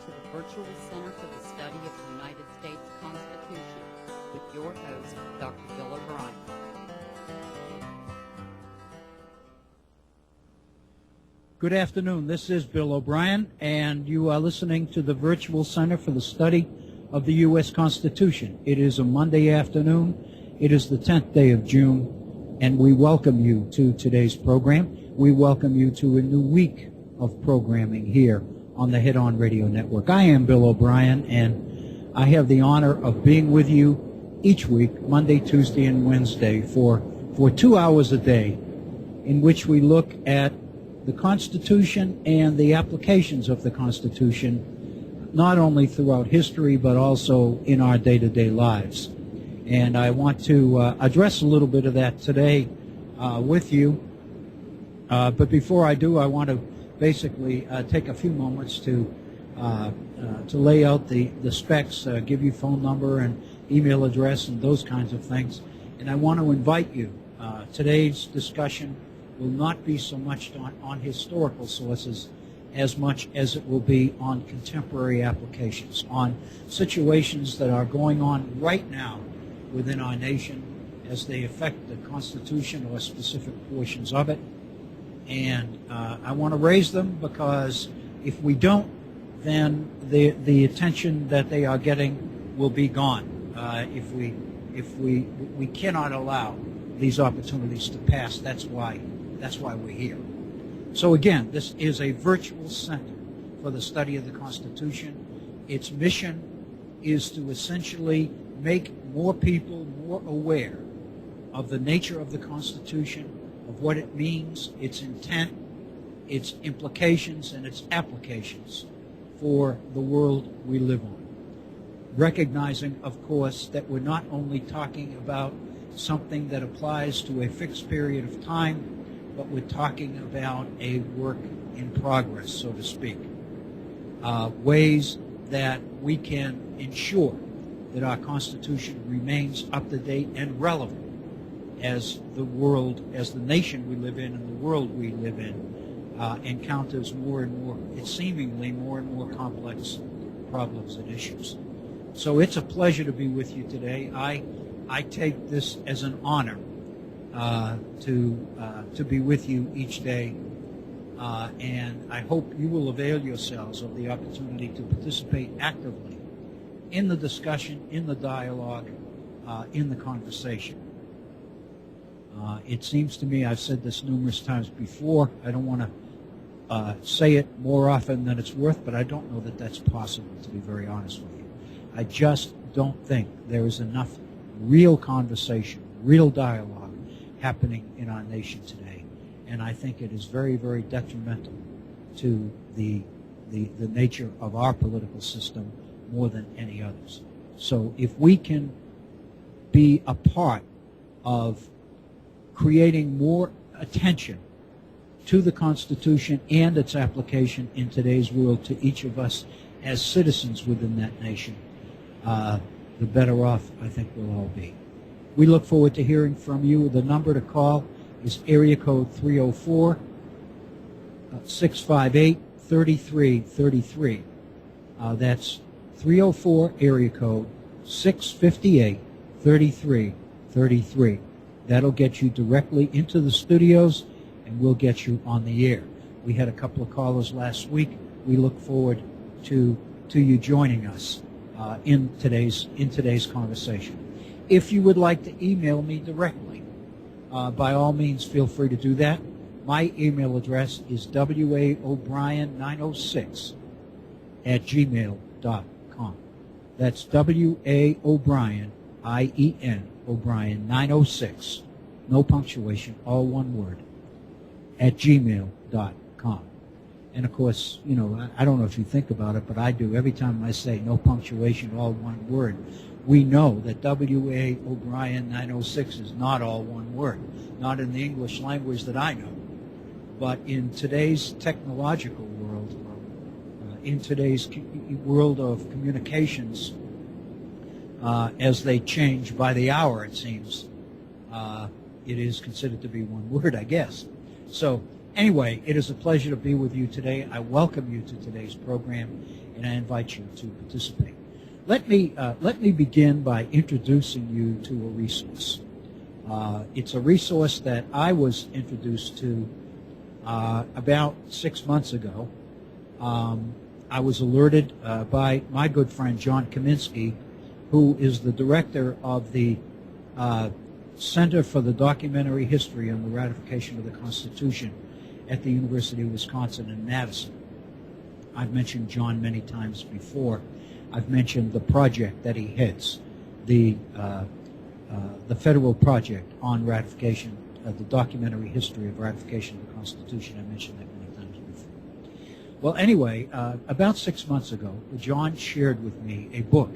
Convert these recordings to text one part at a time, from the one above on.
to the Virtual Center for the Study of the United States Constitution with your host, Dr. Bill O'Brien. Good afternoon. This is Bill O'Brien, and you are listening to the Virtual Center for the Study of the U.S. Constitution. It is a Monday afternoon. It is the 10th day of June, and we welcome you to today's program. We welcome you to a new week of programming here on the Head On Radio Network. I am Bill O'Brien, and I have the honor of being with you each week, Monday, Tuesday, and Wednesday, for 2 hours a day, in which we look at the Constitution and the applications of the Constitution, not only throughout history, but also in our day-to-day lives. And I want to address a little bit of that today with you. But before I do, I want to basically take a few moments to lay out the specs, give you phone number and email address and those kinds of things. And I want to invite you. Today's discussion will not be so much on historical sources as much as it will be on contemporary applications, on situations that are going on right now within our nation as they affect the Constitution or specific portions of it. And I want to raise them because if we don't, then the attention that they are getting will be gone. If we cannot allow these opportunities to pass, that's why we're here. So again, this is a virtual center for the study of the Constitution. Its mission is to essentially make more people more aware of the nature of the Constitution, of what it means, its intent, its implications, and its applications for the world we live on. Recognizing, of course, that we're not only talking about something that applies to a fixed period of time, but we're talking about a work in progress, so to speak. Ways that we can ensure that our Constitution remains up to date and relevant as the world, as the nation we live in and the world we live in encounters more and more, it's seemingly more and more complex problems and issues. So it's a pleasure to be with you today. I take this as an honor to be with you each day, and I hope you will avail yourselves of the opportunity to participate actively in the discussion, in the dialogue, in the conversation. It seems to me, I've said this numerous times before, I don't want to say it more often than it's worth, but I don't know that that's possible, to be very honest with you. I just don't think there is enough real conversation, real dialogue happening in our nation today. And I think it is very, very detrimental to the nature of our political system more than any others. So if we can be a part of creating more attention to the Constitution and its application in today's world to each of us as citizens within that nation, the better off I think we'll all be. We look forward to hearing from you. The number to call is area code 304-658-3333. That's 304 area code 658-3333. That'll get you directly into the studios, and we'll get you on the air. We had a couple of callers last week. We look forward to you joining us in today's conversation. If you would like to email me directly, by all means, feel free to do that. My email address is waobrien906@gmail.com. That's waobrien, I-E-N, O'Brien, 906, no punctuation, all one word, at gmail.com. And of course, you know, I don't know if you think about it, but I do. Every time I say no punctuation, all one word, we know that W.A. O'Brien 906 is not all one word, not in the English language that I know. But in today's technological world, in today's world of communications, as they change by the hour, it seems, it is considered to be one word, I guess. So Anyway, it is a pleasure to be with you today. I welcome you to today's program, and I invite you to participate. Let me begin by introducing you to a resource. It's a resource that I was introduced to about 6 months ago. I was alerted by my good friend John Kaminsky, who is the director of the Center for the Documentary History and the Ratification of the Constitution at the University of Wisconsin in Madison. I've mentioned John many times before. I've mentioned the project that he heads, the federal project on ratification, the documentary history of ratification of the Constitution. I mentioned that many times before. Well, anyway, about 6 months ago, John shared with me a book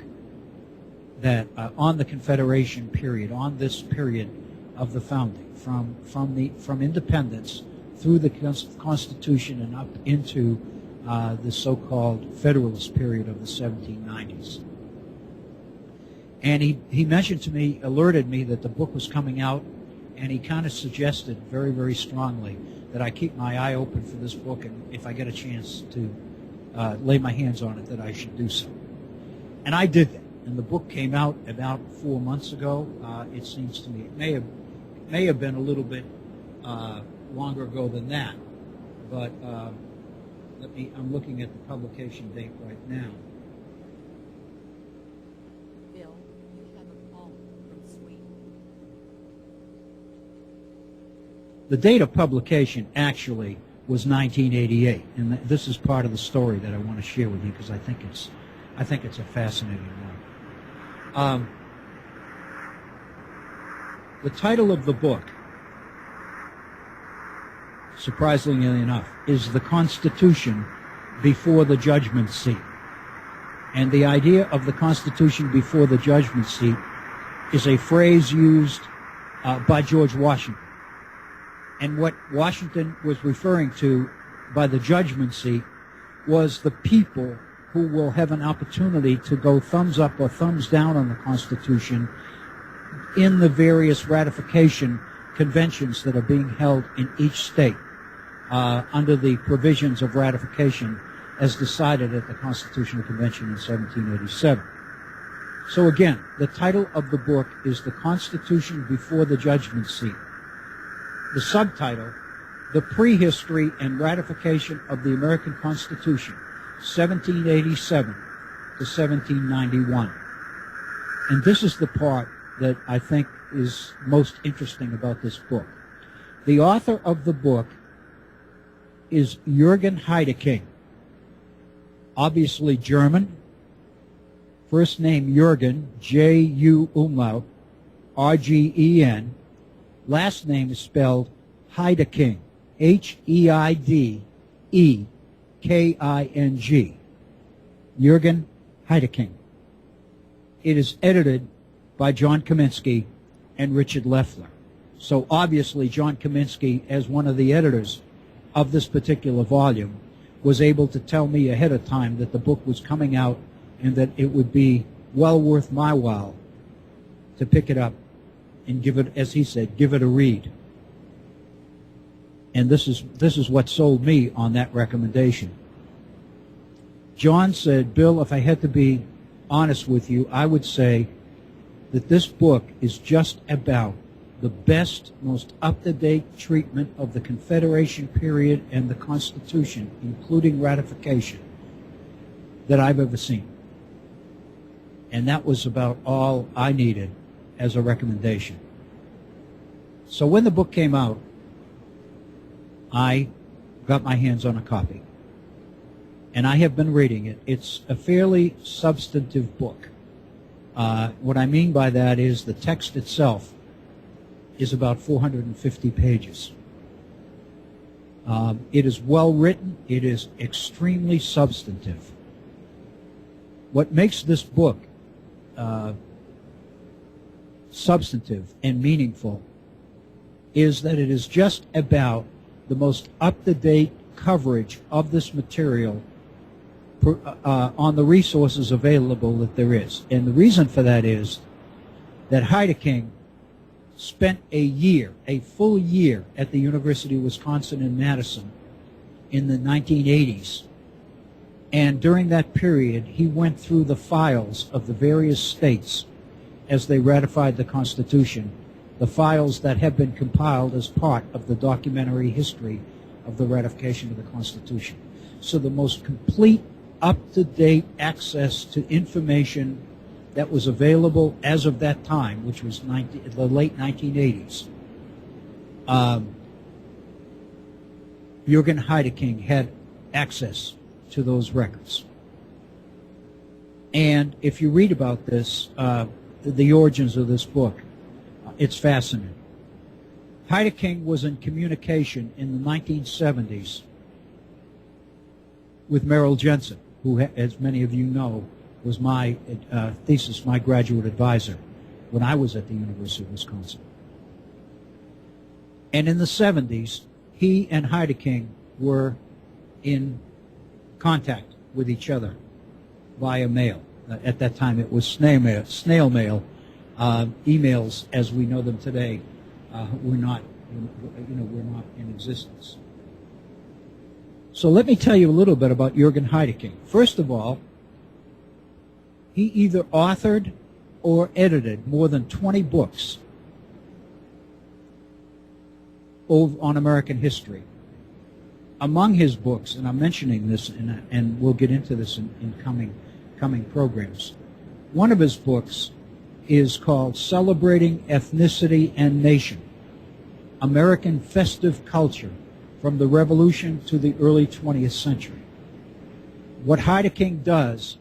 that on the Confederation period, on this period of the founding, from independence through the Constitution and up into the so-called Federalist period of the 1790s. And he mentioned to me, alerted me that the book was coming out, and he kind of suggested very, very strongly that I keep my eye open for this book, and if I get a chance to lay my hands on it, that I should do so. And I did that. And the book came out about 4 months ago. It seems to me it may have been a little bit longer ago than that, but I'm looking at the publication date right now. Bill, you have a call from Sweden. The date of publication actually was 1988, and this is part of the story that I want to share with you because I think it's a fascinating one. The title of the book, surprisingly enough, is The Constitution Before the Judgment Seat. And the idea of the Constitution before the judgment seat is a phrase used by George Washington. And what Washington was referring to by the judgment seat was the people who will have an opportunity to go thumbs up or thumbs down on the Constitution in the various ratification conventions that are being held in each state under the provisions of ratification as decided at the Constitutional Convention in 1787. So again, the title of the book is The Constitution Before the Judgment Seat. The subtitle, The Prehistory and Ratification of the American Constitution, 1787 to 1791. And this is the part that I think is most interesting about this book. The author of the book is Jürgen Heideking, obviously German. First name Jürgen, J-U umlaut, R-G-E-N. Last name is spelled Heideking, H-E-I-D-E-K-I-N-G. Jürgen Heideking. It is edited by John Kaminsky and Richard Leffler. So obviously John Kaminsky, as one of the editors of this particular volume, was able to tell me ahead of time that the book was coming out and that it would be well worth my while to pick it up and give it, as he said, give it a read. And this is what sold me on that recommendation. John said, Bill, if I had to be honest with you, I would say that this book is just about the best, most up-to-date treatment of the Confederation period and the Constitution, including ratification, that I've ever seen. And that was about all I needed as a recommendation. So when the book came out, I got my hands on a copy. And I have been reading it. It's a fairly substantive book. What I mean by that is the text itself is about 450 pages. It is well written. It is extremely substantive. What makes this book substantive and meaningful is that it is just about the most up-to-date coverage of this material on the resources available that there is. And the reason for that is that Heideking spent a full year at the University of Wisconsin in Madison in the 1980s. And during that period, he went through the files of the various states as they ratified the Constitution, the files that have been compiled as part of the documentary history of the ratification of the Constitution. So the most complete, up-to-date access to information that was available as of that time, which was the late 1980s. Jürgen Heideking had access to those records. And if you read about this, the origins of this book, it's fascinating. Heideking was in communication in the 1970s with Merrill Jensen, who, as many of you know, was my thesis, my graduate advisor when I was at the University of Wisconsin. And in the 70s, he and Heideking were in contact with each other via mail. At that time, it was snail mail. Emails, as we know them today, were not in existence. So let me tell you a little bit about Jürgen Heideking. First of all, he either authored or edited more than 20 books on American history. Among his books, and I'm mentioning this, and we'll get into this in coming programs, one of his books is called Celebrating Ethnicity and Nation, American Festive Culture from the Revolution to the Early 20th Century. What Heideking does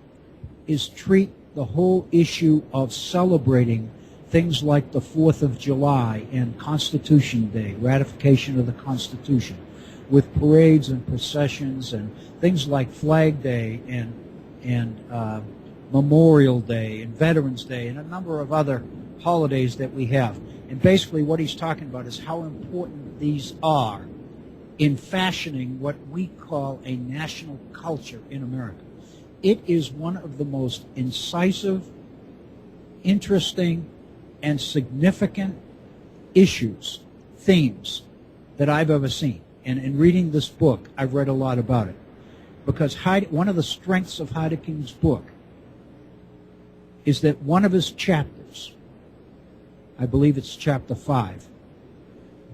is treat the whole issue of celebrating things like the 4th of July and Constitution Day, ratification of the Constitution, with parades and processions and things like Flag Day and Memorial Day and Veterans Day and a number of other holidays that we have. And basically what he's talking about is how important these are in fashioning what we call a national culture in America. It is one of the most incisive, interesting, and significant issues, themes, that I've ever seen. And in reading this book, I've read a lot about it. Because one of the strengths of Heideking's book is that one of his chapters, I believe it's chapter 5,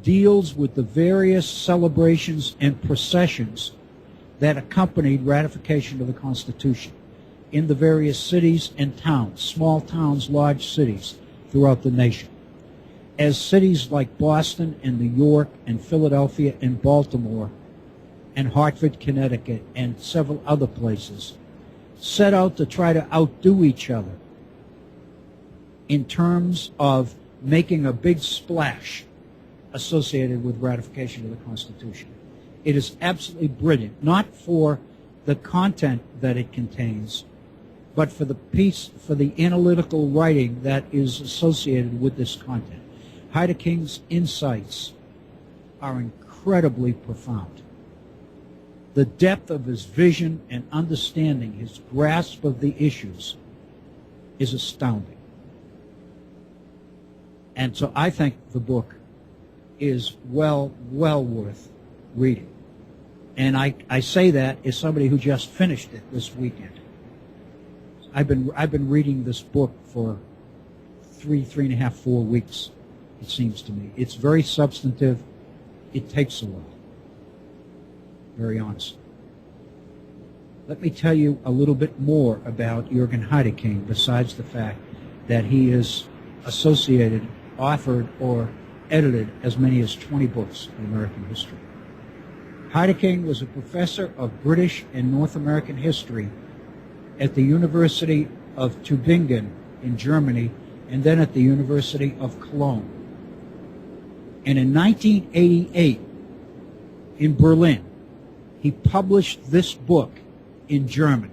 deals with the various celebrations and processions that accompanied ratification of the Constitution in the various cities and towns, small towns, large cities throughout the nation. As cities like Boston and New York and Philadelphia and Baltimore and Hartford, Connecticut, and several other places set out to try to outdo each other in terms of making a big splash associated with ratification of the Constitution. It is absolutely brilliant, not for the content that it contains, but for the analytical writing that is associated with this content. Heideking's insights are incredibly profound. The depth of his vision and understanding, his grasp of the issues, is astounding. And so I think the book is well worth reading. And I say that as somebody who just finished it this weekend. I've been reading this book for three and a half, 4 weeks, it seems to me. It's very substantive. It takes a while, very honestly. Let me tell you a little bit more about Jürgen Heideking, besides the fact that he is associated, authored, or edited as many as 20 books in American history. Heideking was a professor of British and North American history at the University of Tübingen in Germany, and then at the University of Cologne. And in 1988, in Berlin, he published this book in German.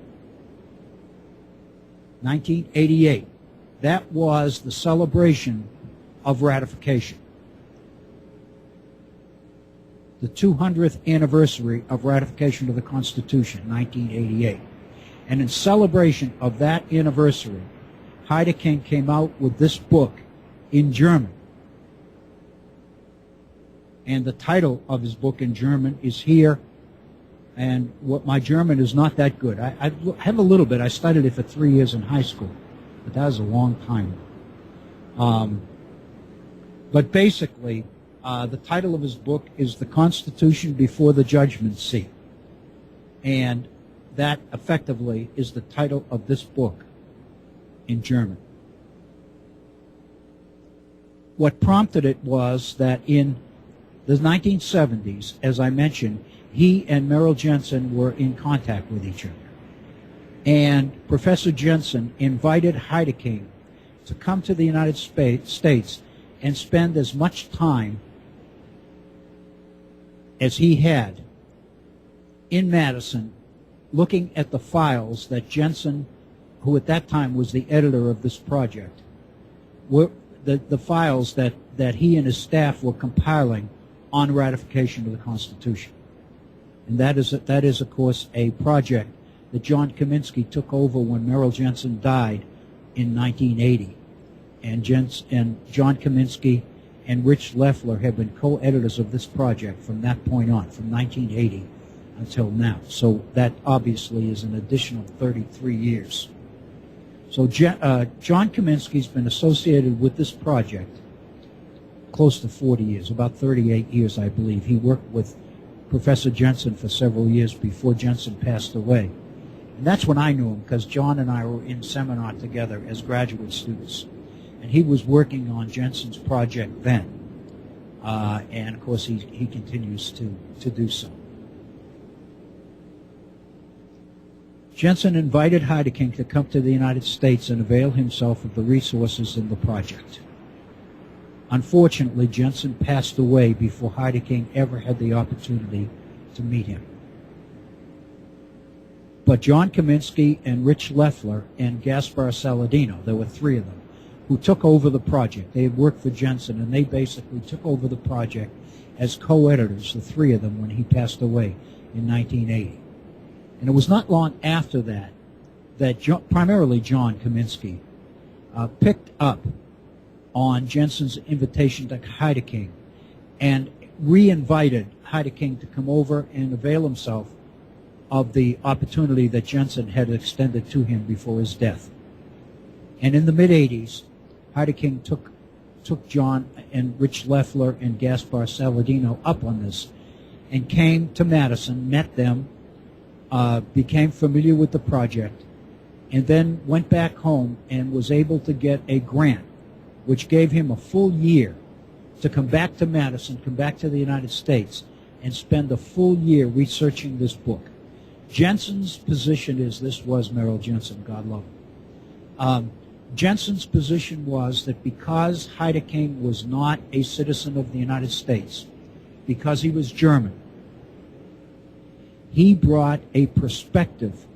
1988. That was the celebration of ratification. The 200th anniversary of ratification of the Constitution, 1988. And in celebration of that anniversary, Heideking came out with this book in German. And the title of his book in German is here. And what my German is not that good. I have a little bit. I studied it for 3 years in high school, but that was a long time. But basically, the title of his book is The Constitution Before the Judgment Seat. And that effectively is the title of this book in German. What prompted it was that in the 1970s, as I mentioned, he and Merrill Jensen were in contact with each other. And Professor Jensen invited Heideking to come to the United States and spend as much time as he had in Madison looking at the files that Jensen, who at that time was the editor of this project, were the files that he and his staff were compiling on ratification of the Constitution. And that is, of course, a project that John Kaminsky took over when Merrill Jensen died in 1980. And John Kaminsky and Rich Leffler have been co-editors of this project from that point on, from 1980 until now. So that obviously is an additional 33 years. So John Kaminsky's been associated with this project close to 40 years, about 38 years, I believe. He worked with Professor Jensen for several years before Jensen passed away. And that's when I knew him, because John and I were in seminar together as graduate students. And he was working on Jensen's project then. And, of course, he continues to do so. Jensen invited Heideking to come to the United States and avail himself of the resources in the project. Unfortunately, Jensen passed away before Heideking ever had the opportunity to meet him. But John Kaminsky and Rich Leffler and Gaspar Saladino, there were three of them, who took over the project. They had worked for Jensen, and they basically took over the project as co-editors, the three of them, when he passed away in 1980. And it was not long after that primarily John Kaminsky picked up on Jensen's invitation to Heideking and re-invited Heideking to come over and avail himself of the opportunity that Jensen had extended to him before his death. And in the mid-'80s, Heideking took John and Rich Leffler and Gaspar Saladino up on this and came to Madison, met them, became familiar with the project, and then went back home and was able to get a grant which gave him a full year to come back to Madison, come back to the United States, and spend a full year researching this book. Jensen's position is, this was Merrill Jensen, God love him. Jensen's position was that because Heideking was not a citizen of the United States, because he was German, he brought a perspective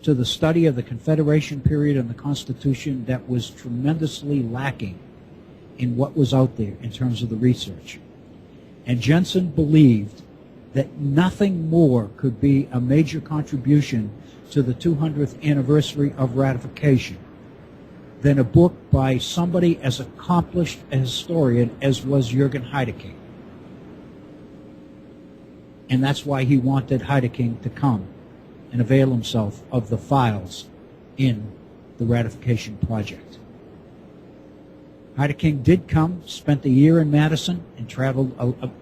to the study of the Confederation period and the Constitution that was tremendously lacking in what was out there in terms of the research. And Jensen believed that nothing more could be a major contribution to the 200th anniversary of ratification than a book by somebody as accomplished a historian as was Jürgen Heideking. And that's why he wanted Heideking to come and avail himself of the files in the ratification project. Heideking did come, spent a year in Madison, and traveled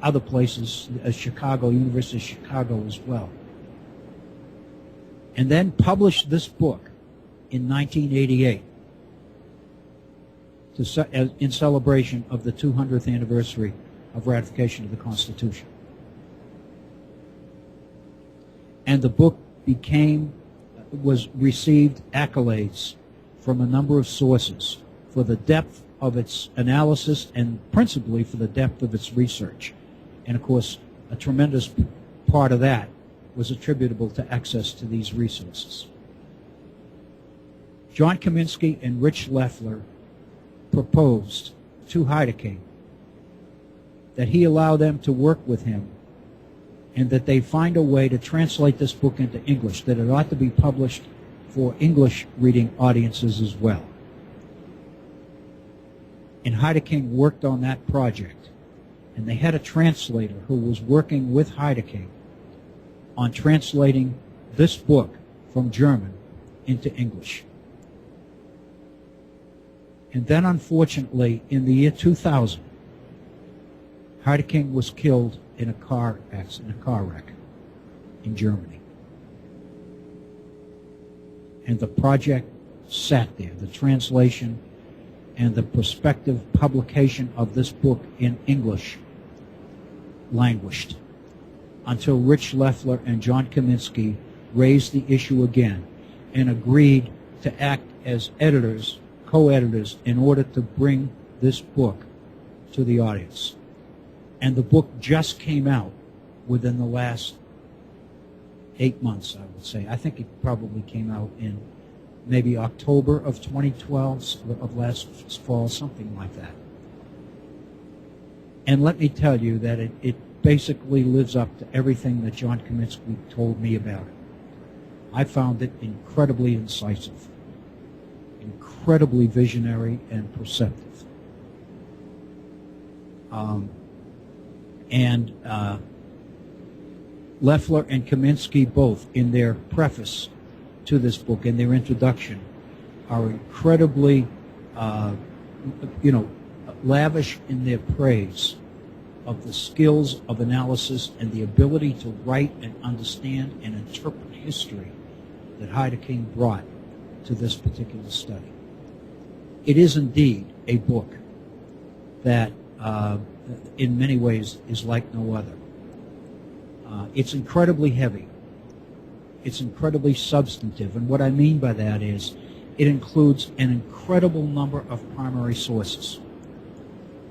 other places, Chicago, University of Chicago as well. And then published this book in 1988 in celebration of the 200th anniversary of ratification of the Constitution. And the book received accolades from a number of sources for the depth of its analysis and principally for the depth of its research. And of course, a tremendous part of that was attributable to access to these resources. John Kaminsky and Rich Leffler proposed to Heideking that he allow them to work with him and that they find a way to translate this book into English, that it ought to be published for English reading audiences as well. And Heideking worked on that project. And they had a translator who was working with Heidegger on translating this book from German into English. And then, unfortunately, in the year 2000, Heidegger was killed in a car accident, a car wreck in Germany. And the project sat there. The translation and the prospective publication of this book in English languished until Rich Leffler and John Kaminsky raised the issue again and agreed to act as editors, co-editors, in order to bring this book to the audience. And the book just came out within the last 8 months, I would say. I think it probably came out in maybe October of 2012, of last fall, something like that. And let me tell you that it basically lives up to everything that John Kaminsky told me about it. I found it incredibly incisive, incredibly visionary and perceptive. Leffler and Kaminsky both, in their preface to this book, in their introduction, are incredibly, lavish in their praise of the skills of analysis and the ability to write and understand and interpret history that Heidegger brought to this particular study. It is indeed a book that, in many ways, is like no other. It's incredibly heavy. It's incredibly substantive. And what I mean by that is it includes an incredible number of primary sources.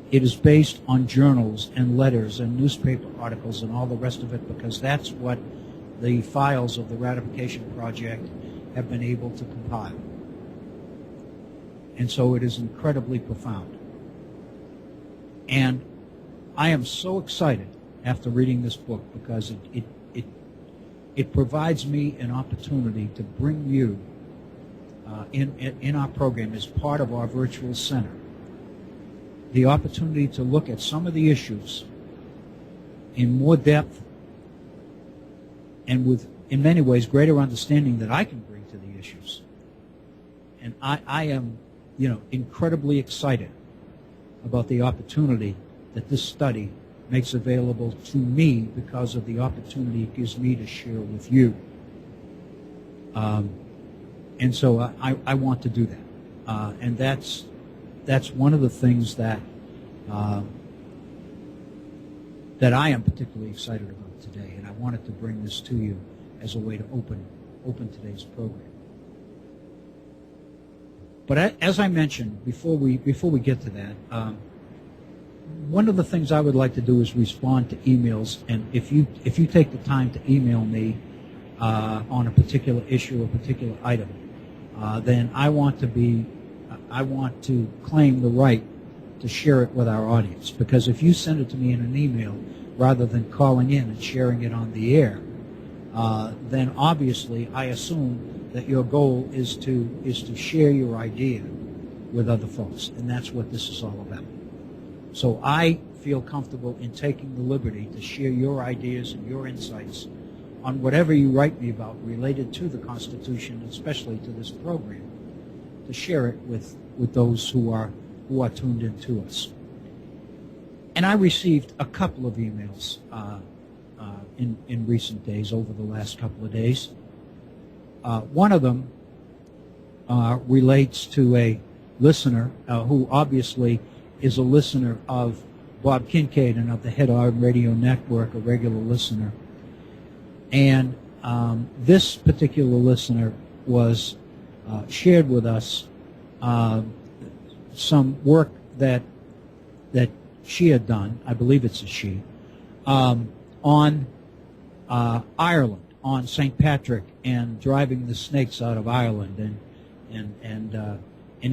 It is based on journals and letters and newspaper articles and all the rest of it, because that's what the files of the Ratification Project have been able to compile. And so it is incredibly profound. And I am so excited after reading this book, because it provides me an opportunity to bring you in our program, as part of our virtual center, the opportunity to look at some of the issues in more depth and with, in many ways, greater understanding that I can bring to the issues. And I am, incredibly excited about the opportunity that this study makes available to me, because of the opportunity it gives me to share with you. And so I want to do that. And that's one of the things that that I am particularly excited about today, and I wanted to bring this to you as a way to open today's program. But as I mentioned before we get to that, one of the things I would like to do is respond to emails, and if you take the time to email me on a particular issue, a particular item, then I want to claim the right to share it with our audience. Because if you send it to me in an email rather than calling in and sharing it on the air, then obviously I assume that your goal is to share your idea with other folks, and that's what this is all about. So I feel comfortable in taking the liberty to share your ideas and your insights on whatever you write me about related to the Constitution, especially to this program, to share it with those who are tuned in to us. And I received a couple of emails in recent days, over the last couple of days. One of them relates to a listener who obviously is a listener of Bob Kincaid and of the Head On Radio Network, a regular listener. And this particular listener was shared with us some work that she had done, I believe it's a she, on Ireland, on St. Patrick, and driving the snakes out of Ireland, and an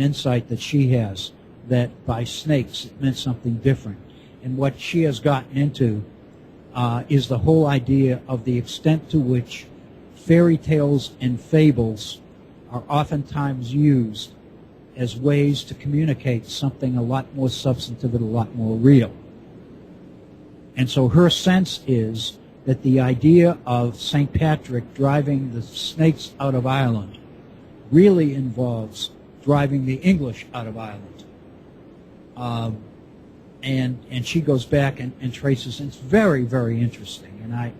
insight that she has that by snakes it meant something different. And what she has gotten into is the whole idea of the extent to which fairy tales and fables are oftentimes used as ways to communicate something a lot more substantive and a lot more real. And so her sense is that the idea of St. Patrick driving the snakes out of Ireland really involves driving the English out of Ireland. And she goes back and traces, and it's very, very interesting. And I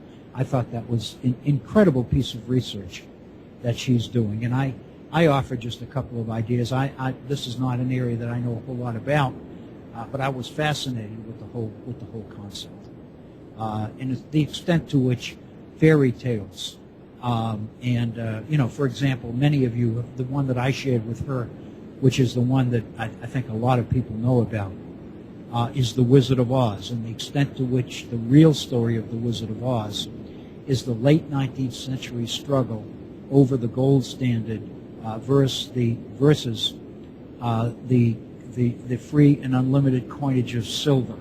thought that was an incredible piece of research that she's doing. And I offered just a couple of ideas. This is not an area that I know a whole lot about, but I was fascinated with the whole concept. And it's the extent to which fairy tales, for example, many of you, the one that I shared with her, which is the one that I think a lot of people know about, is The Wizard of Oz, and the extent to which the real story of The Wizard of Oz is the late 19th century struggle over the gold standard versus the free and unlimited coinage of silver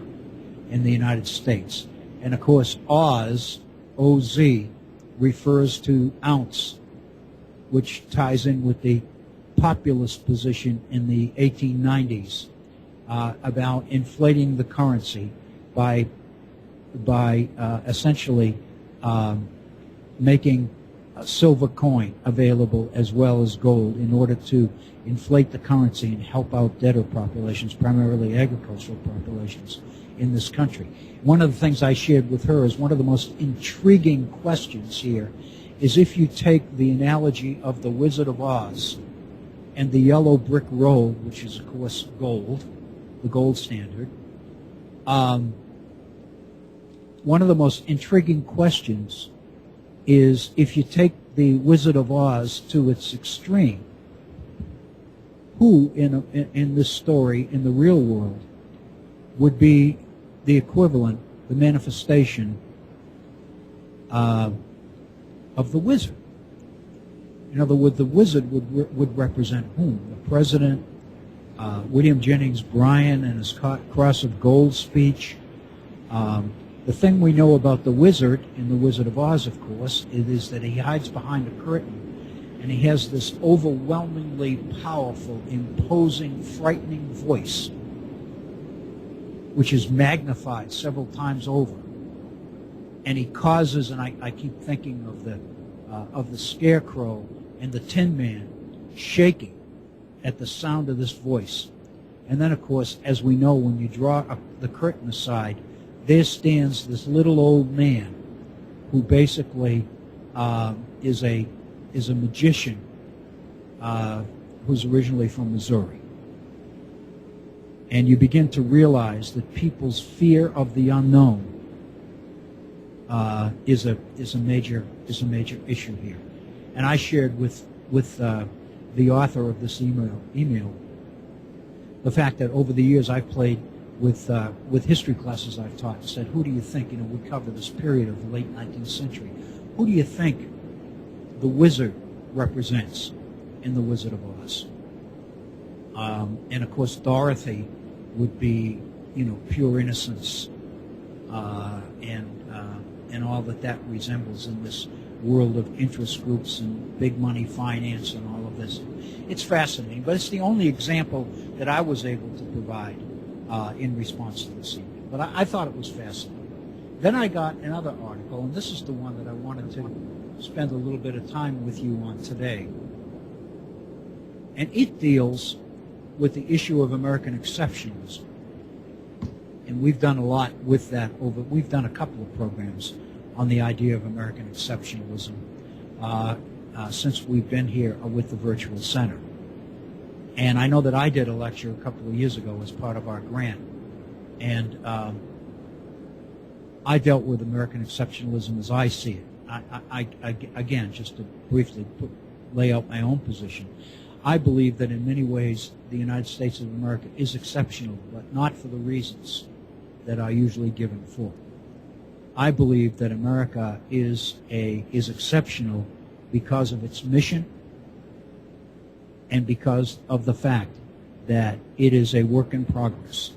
in the United States. And of course, Oz, O-Z, refers to ounce, which ties in with the populist position in the 1890s about inflating the currency by essentially making a silver coin available as well as gold in order to inflate the currency and help out debtor populations, primarily agricultural populations in this country. One of the things I shared with her is one of the most intriguing questions here is if you take the analogy of the Wizard of Oz and the yellow brick road, which is, of course, gold, the gold standard, one of the most intriguing questions is if you take the Wizard of Oz to its extreme, who in this story, in the real world, would be the equivalent, the manifestation of the wizard? In other words, the wizard would represent whom? The president, William Jennings Bryan and his Cross of Gold speech. The thing we know about the wizard in The Wizard of Oz, of course, is that he hides behind a curtain, and he has this overwhelmingly powerful, imposing, frightening voice, which is magnified several times over. And he causes, and I keep thinking of the Scarecrow and the Tin Man shaking at the sound of this voice. And then, of course, as we know, when you draw the curtain aside, there stands this little old man who basically is a magician who's originally from Missouri. And you begin to realize that people's fear of the unknown is a major issue here. And I shared with the author of this email the fact that over the years I've played with history classes I've taught and said, who do you think, we cover this period of the late 19th century, who do you think the wizard represents in The Wizard of Oz? And of course Dorothy would be, pure innocence and all that resembles in this world of interest groups and big money finance and all of this. It's fascinating, but it's the only example that I was able to provide in response to this email. But I thought it was fascinating. Then I got another article, and this is the one that I wanted to spend a little bit of time with you on today. And it deals with the issue of American exceptionalism. And we've done a lot with that we've done a couple of programs on the idea of American exceptionalism since we've been here with the Virtual Center. And I know that I did a lecture a couple of years ago as part of our grant. And I dealt with American exceptionalism as I see it. I again, just to briefly lay out my own position, I believe that in many ways the United States of America is exceptional, but not for the reasons that are usually given for. I believe that America is exceptional because of its mission and because of the fact that it is a work in progress,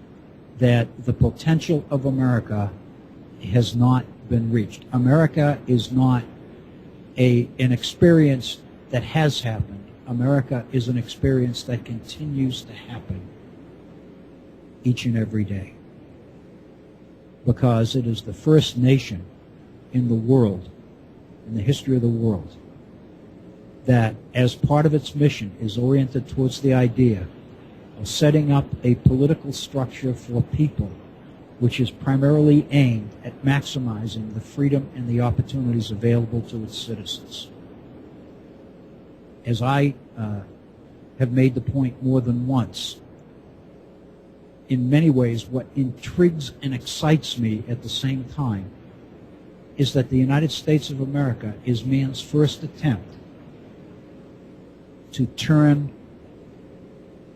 that the potential of America has not been reached. America is not an experience that has happened. America is an experience that continues to happen each and every day. because it is the first nation in the world, in the history of the world, that as part of its mission is oriented towards the idea of setting up a political structure for people which is primarily aimed at maximizing the freedom and the opportunities available to its citizens. As I have made the point more than once, in many ways what intrigues and excites me at the same time is that the United States of America is man's first attempt to turn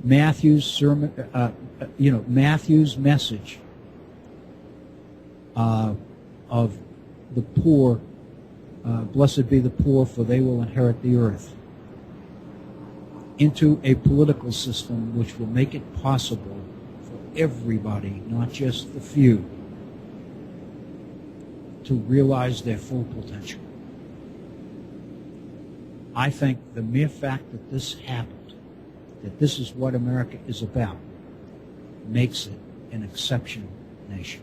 Matthew's sermon, Matthew's message of the poor, blessed be the poor, for they will inherit the earth, into a political system which will make it possible for everybody, not just the few, to realize their full potential. I think the mere fact that this happened, that this is what America is about, makes it an exceptional nation.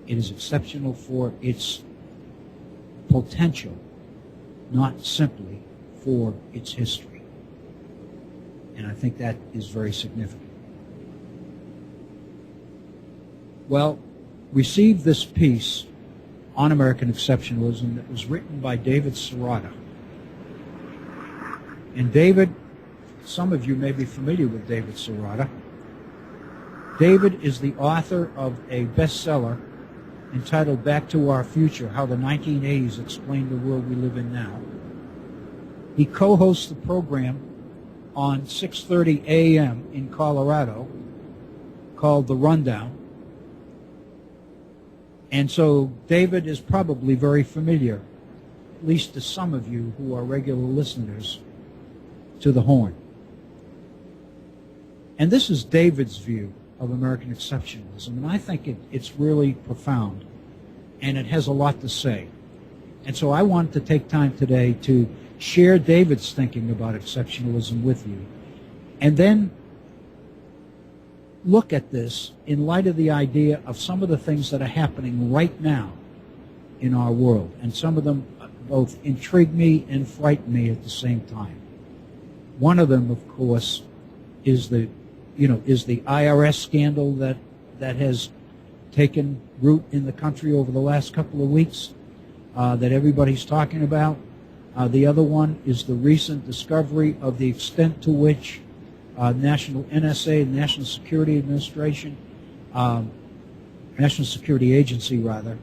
It is exceptional for its potential, not simply for its history. And I think that is very significant. Well, received this piece on American exceptionalism that was written by David Sirota. And David, some of you may be familiar with David Sirota. David is the author of a bestseller entitled Back to Our Future, How the 1980s Explained the World We Live in Now. He co-hosts the program on 6:30 a.m. in Colorado called The Rundown. And so David is probably very familiar, at least to some of you who are regular listeners, to the Horn. And this is David's view of American exceptionalism, and I think it's really profound, and it has a lot to say. And so I wanted to take time today to share David's thinking about exceptionalism with you, and then look at this in light of the idea of some of the things that are happening right now in our world, and some of them both intrigue me and frighten me at the same time. One of them, of course, is the IRS scandal that has taken root in the country over the last couple of weeks that everybody's talking about. The other one is the recent discovery of the extent to which National NSA, National Security Administration, National Security Agency rather,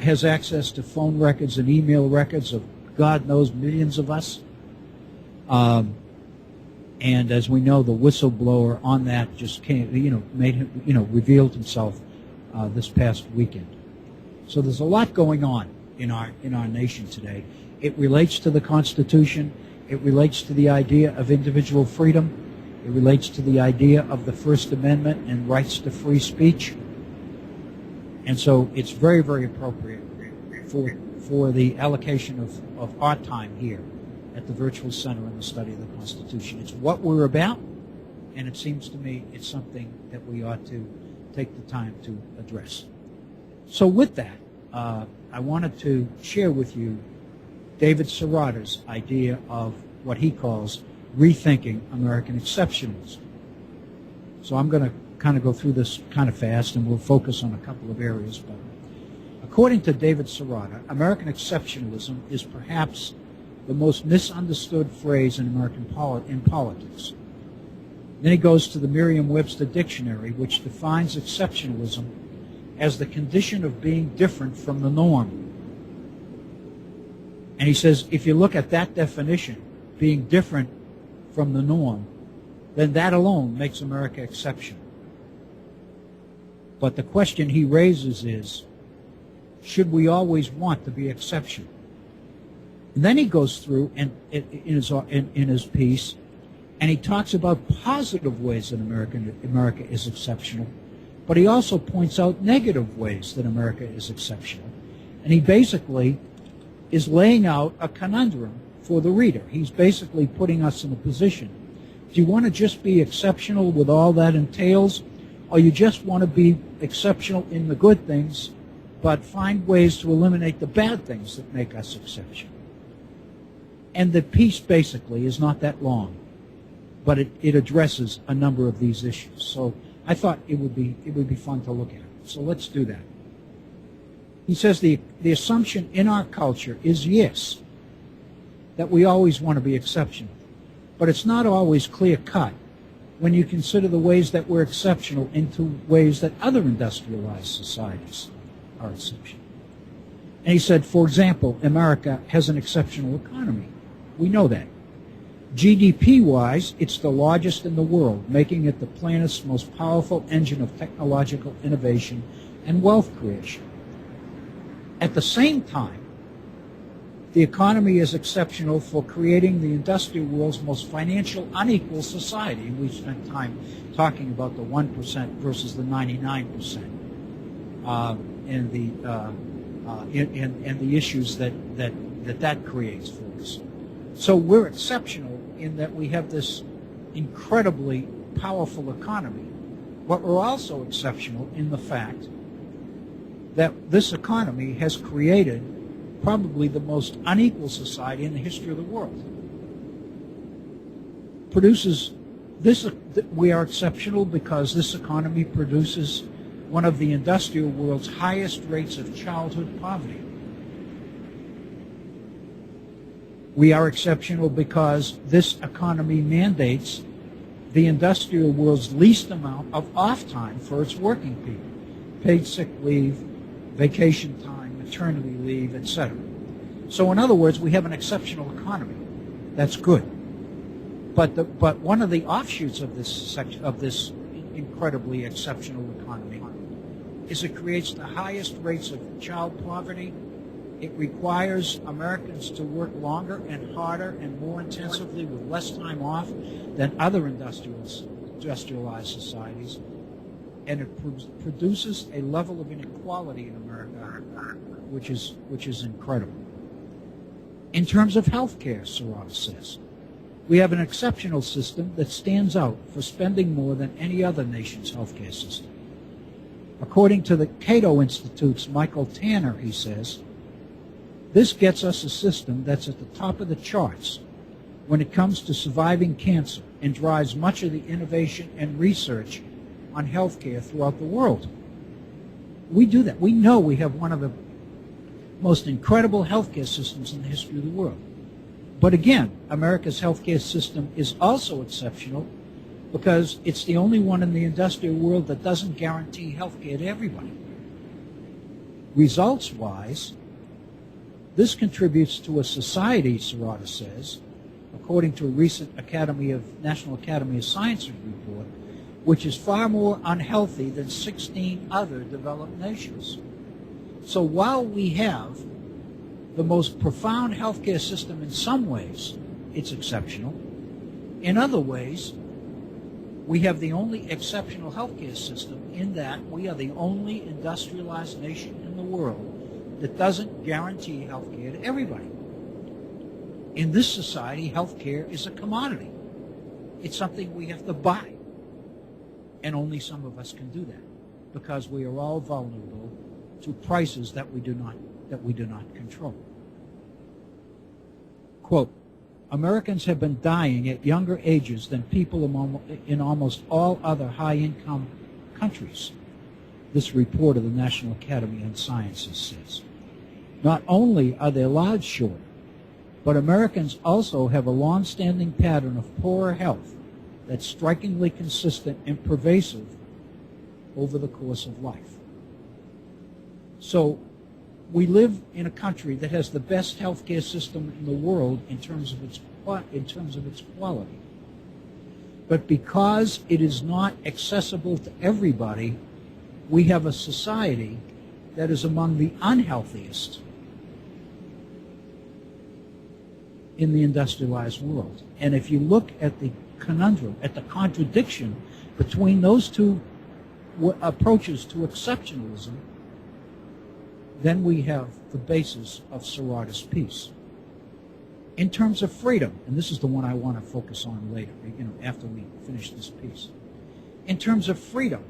has access to phone records and email records of God knows millions of us. And as we know, the whistleblower on that just revealed himself this past weekend. So there's a lot going on in our nation today. It relates to the Constitution. It relates to the idea of individual freedom. It relates to the idea of the First Amendment and rights to free speech. And so it's very, very appropriate for the allocation of our time here at the Virtual Center in the Study of the Constitution. It's what we're about, and it seems to me it's something that we ought to take the time to address. So with that, I wanted to share with you David Sirota's idea of what he calls rethinking American exceptionalism. So I'm going to kind of go through this kind of fast, and we'll focus on a couple of areas. But according to David Sirota, American exceptionalism is perhaps the most misunderstood phrase in American politics. Then he goes to the Merriam-Webster dictionary, which defines exceptionalism as the condition of being different from the norm. And he says, if you look at that definition, being different from the norm, then that alone makes America exceptional. But the question he raises is, should we always want to be exceptional? And then he goes through and in his piece, and he talks about positive ways that America is exceptional, but he also points out negative ways that America is exceptional. And he basically is laying out a conundrum for the reader. He's basically putting us in a position. Do you want to just be exceptional with all that entails, or you just want to be exceptional in the good things, but find ways to eliminate the bad things that make us exceptional. And the piece basically is not that long, but it addresses a number of these issues. So I thought it would be fun to look at. So let's do that. He says the assumption in our culture is, yes, that we always want to be exceptional, but it's not always clear-cut when you consider the ways that we're exceptional into ways that other industrialized societies are exceptional. And he said, for example, America has an exceptional economy. We know that. GDP-wise, it's the largest in the world, making it the planet's most powerful engine of technological innovation and wealth creation. At the same time, the economy is exceptional for creating the industrial world's most financial unequal society. And we've spent time talking about the 1% versus the 99%, and the issues that creates for us. So we're exceptional in that we have this incredibly powerful economy, but we're also exceptional in the fact that this economy has created probably the most unequal society in the history of the world. We are exceptional because this economy produces one of the industrial world's highest rates of childhood poverty. We are exceptional because this economy mandates the industrial world's least amount of off time for its working people. Paid sick leave, vacation time, maternity leave, etc. So in other words, we have an exceptional economy. That's good. But one of the offshoots of this incredibly exceptional economy is it creates the highest rates of child poverty. It requires Americans to work longer and harder and more intensively with less time off than other industrialized societies. And it produces a level of inequality in America which is incredible. In terms of health care, Sirota says, we have an exceptional system that stands out for spending more than any other nation's health care system. According to the Cato Institute's Michael Tanner, he says, this gets us a system that's at the top of the charts when it comes to surviving cancer and drives much of the innovation and research on healthcare throughout the world. We do that. We know we have one of the most incredible healthcare systems in the history of the world. But again, America's healthcare system is also exceptional because it's the only one in the industrial world that doesn't guarantee healthcare to everybody. Results-wise, this contributes to a society, Sirota says, according to a recent National Academy of Sciences report, which is far more unhealthy than 16 other developed nations. So while we have the most profound healthcare system in some ways, it's exceptional. In other ways, we have the only exceptional healthcare system in that we are the only industrialized nation in the world that doesn't guarantee health care to everybody. In this society, health care is a commodity. It's something we have to buy. And only some of us can do that because we are all vulnerable to prices that we do not control. Quote, Americans have been dying at younger ages than people in almost all other high-income countries, this report of the National Academy of Sciences says. Not only are their lives short, but Americans also have a long-standing pattern of poorer health that's strikingly consistent and pervasive over the course of life. So we live in a country that has the best healthcare system in the world in terms of its quality. But because it is not accessible to everybody, we have a society that is among the unhealthiest in the industrialized world. And if you look at the conundrum, at the contradiction between those two approaches to exceptionalism, then we have the basis of Sirota's piece. In terms of freedom, and this is the one I want to focus on later, after we finish this piece. In terms of freedom,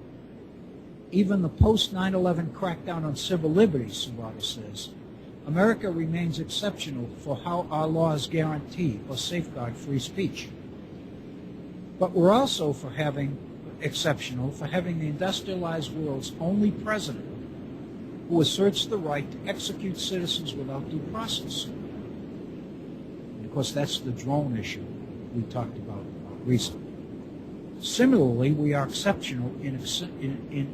Even the post-9/11 crackdown on civil liberties, Sirota says, America remains exceptional for how our laws guarantee or safeguard free speech. But we're also exceptional for having the industrialized world's only president who asserts the right to execute citizens without due process. And of course, that's the drone issue we talked about recently. Similarly, we are exceptional in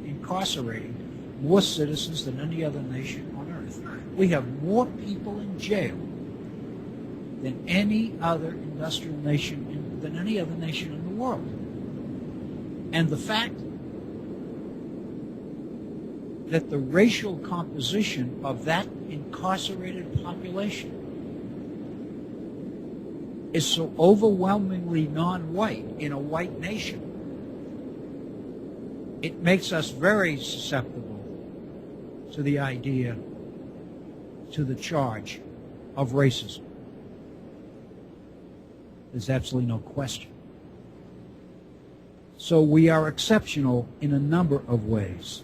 incarcerating more citizens than any other nation on earth. We have more people in jail than any other industrial nation, than any other nation in the world. And the fact that the racial composition of that incarcerated population is so overwhelmingly non-white in a white nation, it makes us very susceptible to the idea, to the charge of racism. There's absolutely no question. So we are exceptional in a number of ways,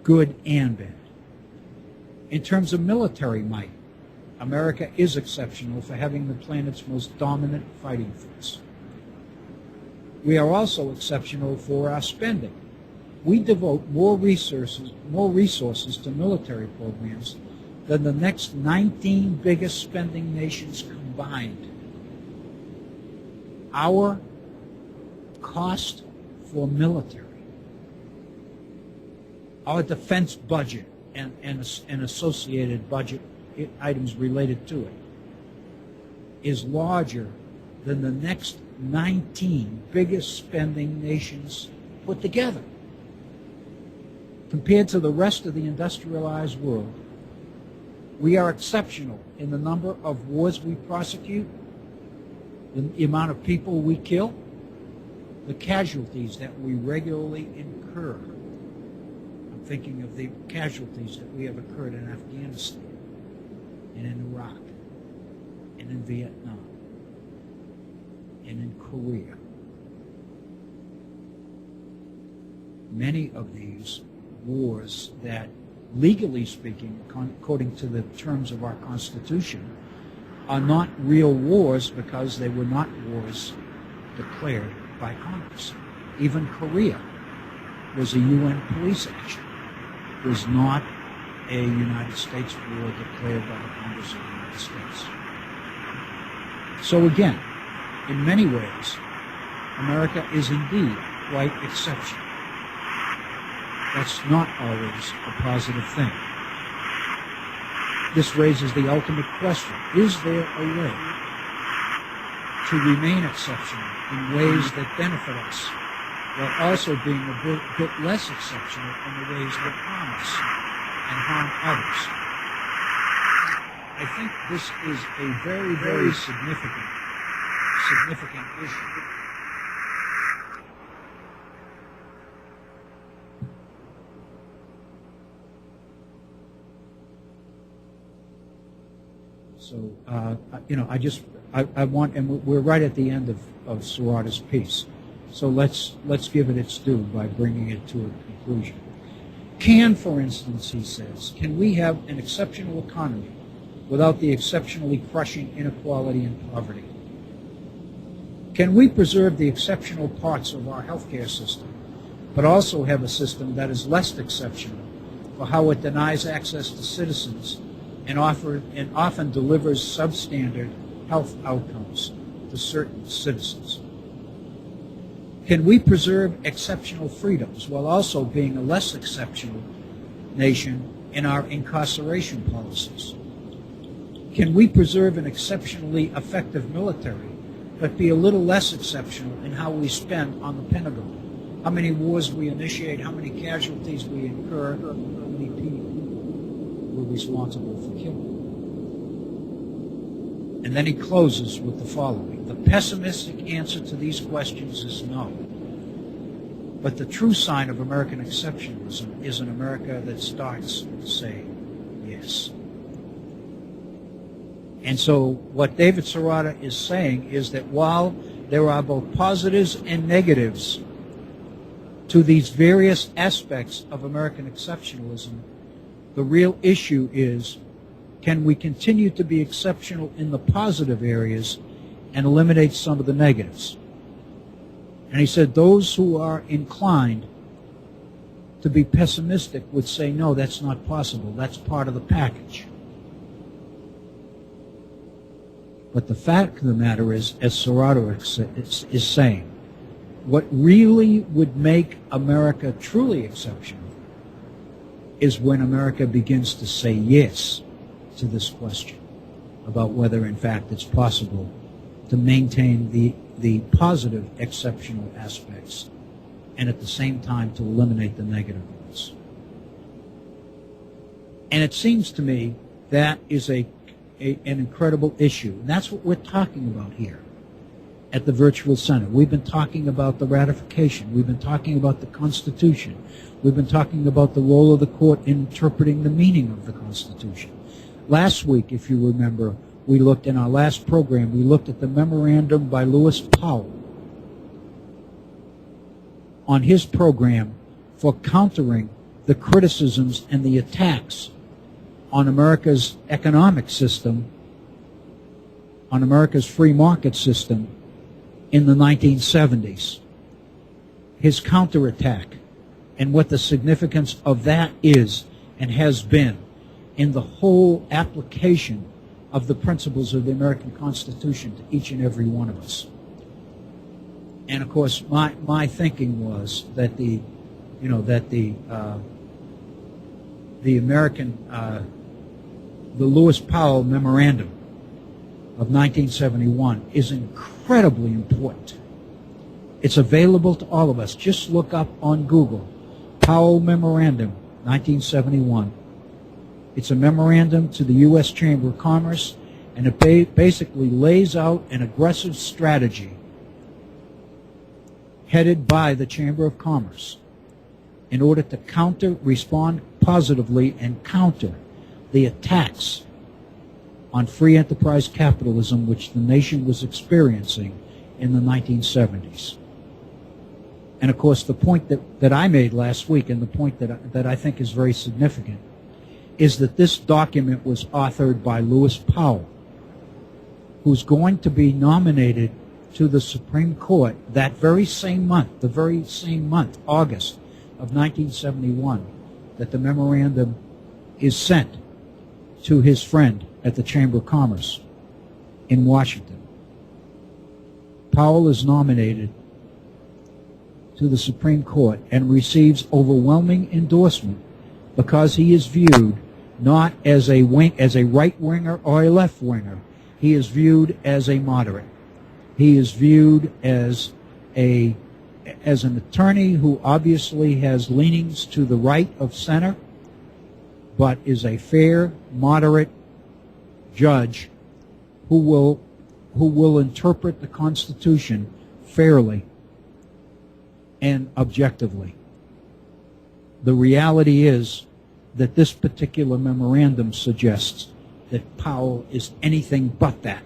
good and bad. In terms of military might, America is exceptional for having the planet's most dominant fighting force. We are also exceptional for our spending. We devote more resources to military programs than the next 19 biggest spending nations combined. Our cost for military, our defense budget and associated budget items related to it, is larger than the next 19 biggest spending nations put together. Compared to the rest of the industrialized world, we are exceptional in the number of wars we prosecute, the amount of people we kill, the casualties that we regularly incur. I'm thinking of the casualties that we have occurred in Afghanistan, and in Iraq, and in Vietnam, and in Korea. Many of these wars that, legally speaking, according to the terms of our Constitution, are not real wars because they were not wars declared by Congress. Even Korea was a UN police action. It was not a United States war declared by the Congress of the United States. So again, in many ways, America is indeed quite exceptional. That's not always a positive thing. This raises the ultimate question: is there a way to remain exceptional in ways that benefit us, while also being a bit less exceptional in the ways that harm us and harm others? I think this is a very, very significant issue. So, I want, and we're right at the end of Sirota's piece. So let's give it its due by bringing it to a conclusion. For instance, he says, can we have an exceptional economy without the exceptionally crushing inequality and poverty? Can we preserve the exceptional parts of our healthcare system, but also have a system that is less exceptional for how it denies access to citizens and often delivers substandard health outcomes to certain citizens? Can we preserve exceptional freedoms while also being a less exceptional nation in our incarceration policies? Can we preserve an exceptionally effective military, but be a little less exceptional in how we spend on the Pentagon? How many wars we initiate, how many casualties we incur, how many people we're responsible for killing? And then he closes with the following: the pessimistic answer to these questions is no. But the true sign of American exceptionalism is an America that starts saying yes. And so what David Sirota is saying is that while there are both positives and negatives to these various aspects of American exceptionalism, the real issue is, can we continue to be exceptional in the positive areas and eliminate some of the negatives? And he said those who are inclined to be pessimistic would say, no, that's not possible. That's part of the package. But the fact of the matter is, as Sirota is saying, what really would make America truly exceptional is when America begins to say yes to this question about whether, in fact, it's possible to maintain the positive exceptional aspects and at the same time to eliminate the negative ones. And it seems to me that is an incredible issue. And that's what we're talking about here at the Virtual Center. We've been talking about the ratification. We've been talking about the Constitution. We've been talking about the role of the court in interpreting the meaning of the Constitution. Last week, if you remember, we looked in our last program, we looked at the memorandum by Lewis Powell on his program for countering the criticisms and the attacks on America's economic system, on America's free market system in the 1970s. His counterattack and what the significance of that is and has been in the whole application of the principles of the American Constitution to each and every one of us. And of course, my thinking was that the Lewis Powell memorandum of 1971 is incredibly important. It's available to all of us. Just look up on Google, Powell Memorandum, 1971. It's a memorandum to the U.S. Chamber of Commerce, and it basically lays out an aggressive strategy headed by the Chamber of Commerce in order to respond positively and counter the attacks on free enterprise capitalism which the nation was experiencing in the 1970s. And of course, the point that I made last week, and the point that I think is very significant, is that this document was authored by Lewis Powell, who's going to be nominated to the Supreme Court that very same month, August of 1971, that the memorandum is sent to his friend at the Chamber of Commerce in Washington. Powell is nominated to the Supreme Court and receives overwhelming endorsement because he is viewed not as a right winger or a left winger. He is viewed as a moderate. He is viewed as an attorney who obviously has leanings to the right of center, but is a fair, moderate judge who will interpret the Constitution fairly and objectively. The reality is that this particular memorandum suggests that Powell is anything but that.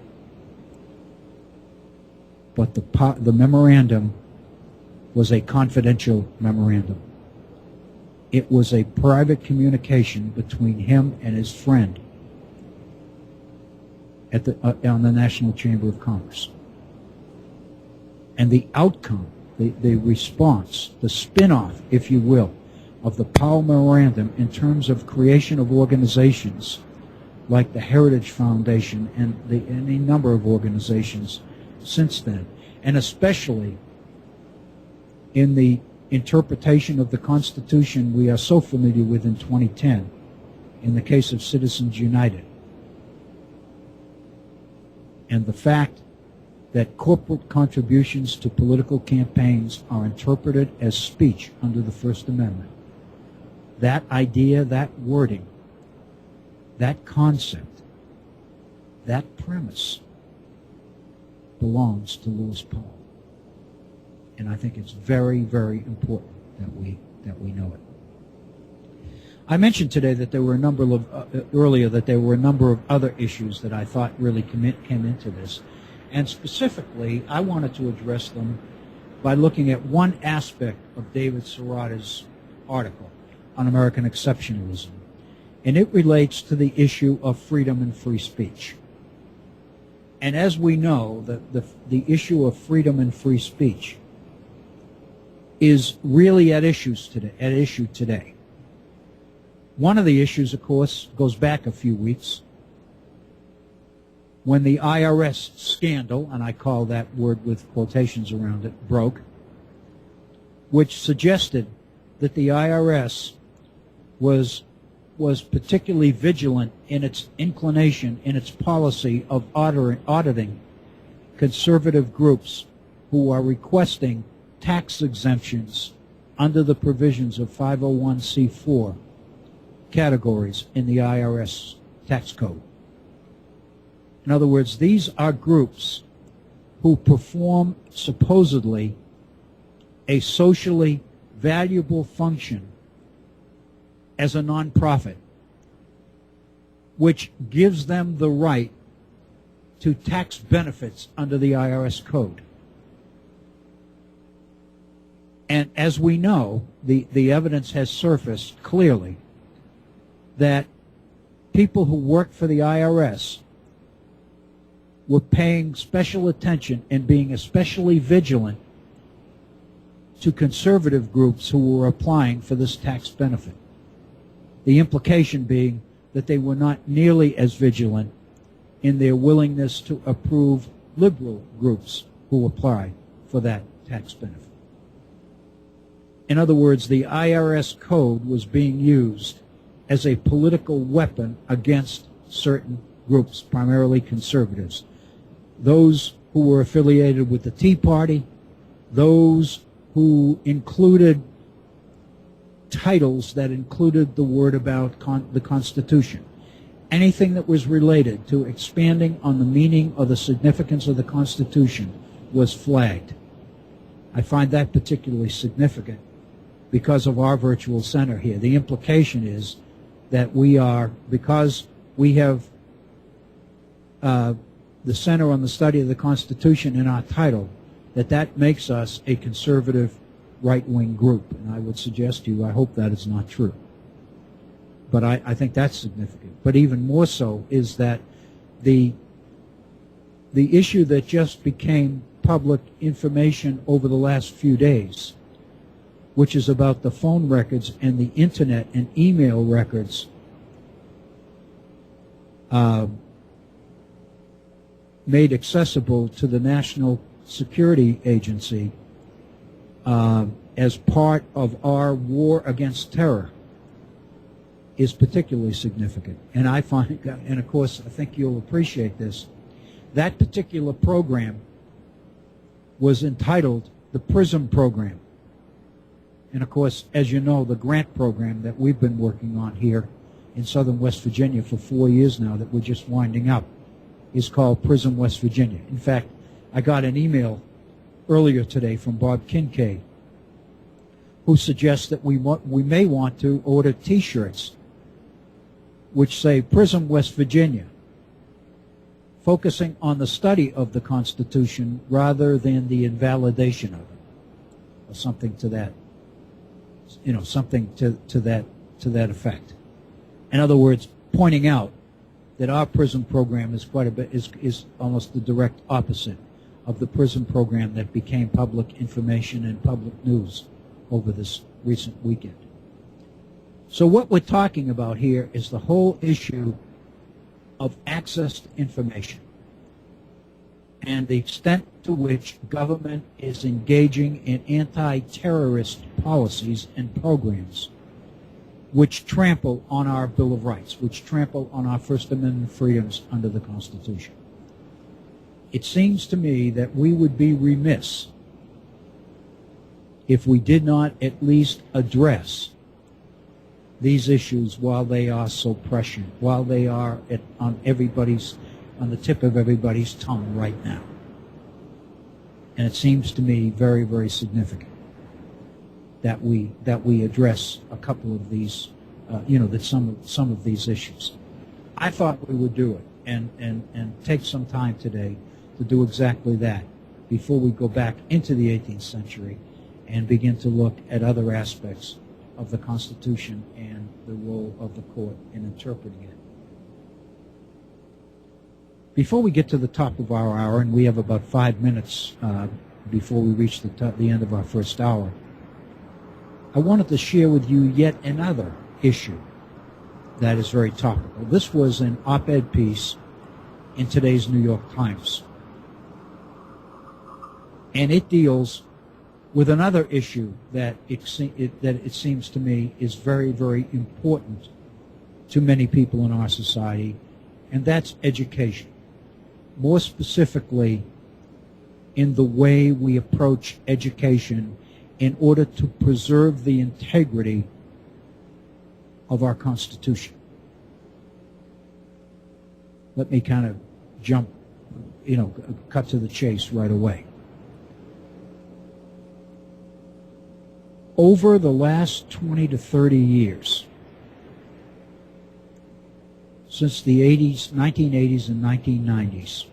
But the memorandum was a confidential memorandum. It was a private communication between him and his friend at on the National Chamber of Commerce. And the outcome, the response, the spin-off, if you will, of the Powell Memorandum in terms of creation of organizations like the Heritage Foundation and any number of organizations since then, and especially in the interpretation of the Constitution we are so familiar with in 2010, in the case of Citizens United, and the fact that corporate contributions to political campaigns are interpreted as speech under the First Amendment. That idea, that wording, that concept, that premise belongs to Lewis Powell. And I think it's very, very important that we know it. I mentioned today that there were a number of, earlier, that there were a number of other issues that I thought really came into this. And specifically, I wanted to address them by looking at one aspect of David Sirota's article on American exceptionalism, and it relates to the issue of freedom and free speech. And as we know, the issue of freedom and free speech is really at issue today. One of the issues, of course, goes back a few weeks when the IRS scandal, and I call that word with quotations around it, broke, which suggested that the IRS was particularly vigilant in its inclination, in its policy of auditing conservative groups who are requesting tax exemptions under the provisions of 501c4 categories in the IRS tax code. In other words, these are groups who perform supposedly a socially valuable function as a nonprofit, which gives them the right to tax benefits under the IRS code. And as we know, the evidence has surfaced clearly that people who work for the IRS were paying special attention and being especially vigilant to conservative groups who were applying for this tax benefit. The implication being that they were not nearly as vigilant in their willingness to approve liberal groups who apply for that tax benefit. In other words, the IRS code was being used as a political weapon against certain groups, primarily conservatives. Those who were affiliated with the Tea Party, those who included titles that included the word about the Constitution. Anything that was related to expanding on the meaning or the significance of the Constitution was flagged. I find that particularly significant because of our virtual center here. The implication is that we are, because we have the Center on the Study of the Constitution in our title, that makes us a conservative right-wing group. And I would suggest to you, I hope that is not true. But I think that's significant. But even more so is that the issue that just became public information over the last few days, which is about the phone records and the internet and email records made accessible to the National Security Agency as part of our war against terror, is particularly significant. And I find, and of course I think you'll appreciate this, that particular program was entitled the PRISM program. And of course, as you know, the grant program that we've been working on here in southern West Virginia for 4 years now, that we're just winding up, is called PRISM West Virginia. In fact, I got an email earlier today from Bob Kincaid, who suggests that we may want to order T-shirts which say PRISM West Virginia, focusing on the study of the Constitution rather than the invalidation of it, or something to that, something to that effect. In other words, pointing out that our PRISM program is quite a bit is almost the direct opposite of the PRISM program that became public information and public news over this recent weekend. So what we're talking about here is the whole issue of access to information and the extent to which government is engaging in anti-terrorist policies and programs which trample on our Bill of Rights, which trample on our First Amendment freedoms under the Constitution. It seems to me that we would be remiss if we did not at least address these issues while they are so prescient, while they are on the tip of everybody's tongue right now. And it seems to me very, very significant that we address a couple of these, that some of these issues. I thought we would do it and take some time today to do exactly that. before we go back into the 18th century and begin to look at other aspects of the Constitution and the role of the court in interpreting it. Before we get to the top of our hour, and we have about 5 minutes before we reach the end of our first hour, I wanted to share with you yet another issue that is very topical. This was an op-ed piece in today's New York Times. And it deals with another issue that it seems to me is very, very important to many people in our society, and that's education. More specifically, in the way we approach education in order to preserve the integrity of our Constitution. Let me kind of cut to the chase right away. Over the last 20 to 30 years, since the 1980s and 1990s,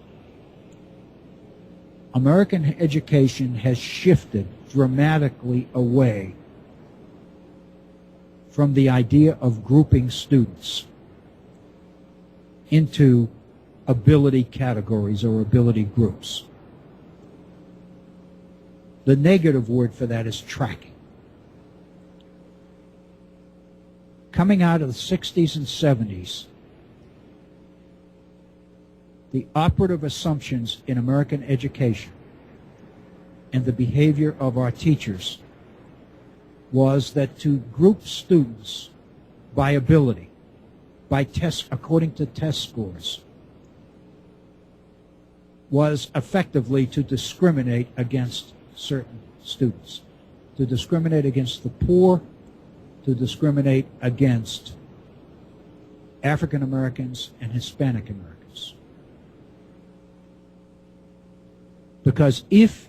American education has shifted dramatically away from the idea of grouping students into ability categories or ability groups. The negative word for that is tracking. Coming out of the 60s and 70s, the operative assumptions in American education and the behavior of our teachers was that to group students by ability, by tests, according to test scores, was effectively to discriminate against certain students, to discriminate against the poor, to discriminate against African Americans and Hispanic Americans. Because if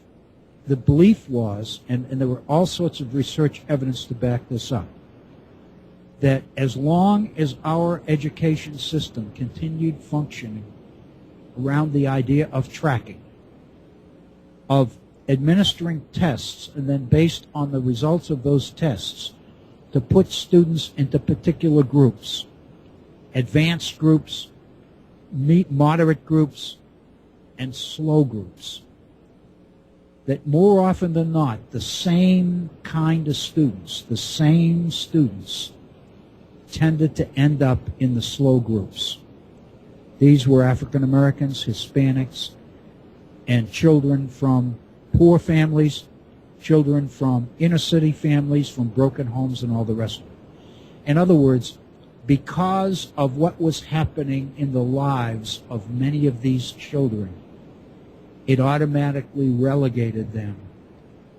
the belief was, and there were all sorts of research evidence to back this up, that as long as our education system continued functioning around the idea of tracking, of administering tests, and then based on the results of those tests, to put students into particular groups, advanced groups, moderate groups, and slow groups, that more often than not, the same kind of students, the same students, tended to end up in the slow groups. These were African Americans, Hispanics, and children from poor families, children from inner city families, from broken homes, and all the rest of it. In other words, because of what was happening in the lives of many of these children, it automatically relegated them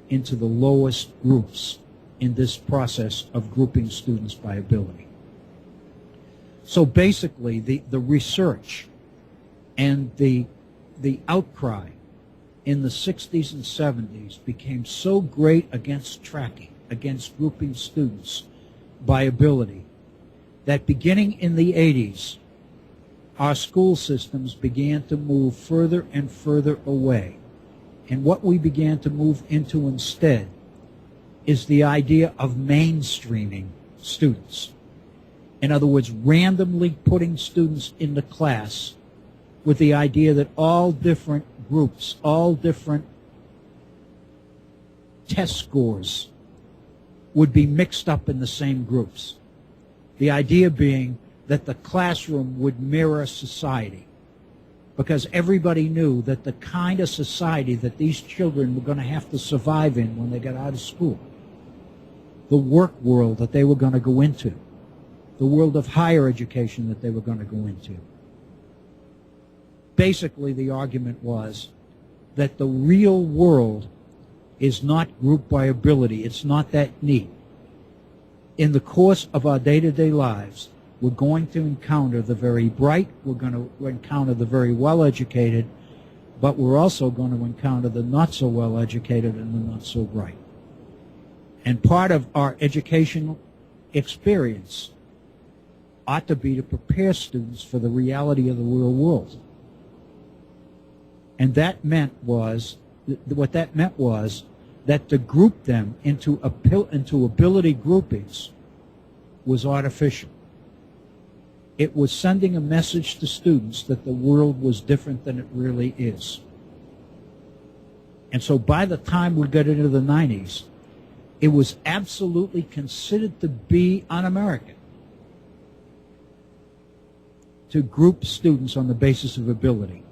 into the lowest groups in this process of grouping students by ability. So basically, the research and the outcry in the 60s and 70s became so great against tracking, against grouping students by ability, that beginning in the 80s, our school systems began to move further and further away. And what we began to move into instead is the idea of mainstreaming students. In other words, randomly putting students into class with the idea that all different groups, all different test scores would be mixed up in the same groups. The idea being that the classroom would mirror society, because everybody knew that the kind of society that these children were going to have to survive in when they got out of school, the work world that they were going to go into, the world of higher education that they were going to go into. Basically, the argument was that the real world is not grouped by ability. It's not that neat. In the course of our day-to-day lives, we're going to encounter the very bright, we're going to encounter the very well-educated, but we're also going to encounter the not-so-well-educated and the not-so-bright. And part of our educational experience ought to be to prepare students for the reality of the real world. And that meant was what that meant was that to group them into ability groupings was artificial. It was sending a message to students that the world was different than it really is. And so by the time we got into the 90s, it was absolutely considered to be un-American to group students on the basis of ability.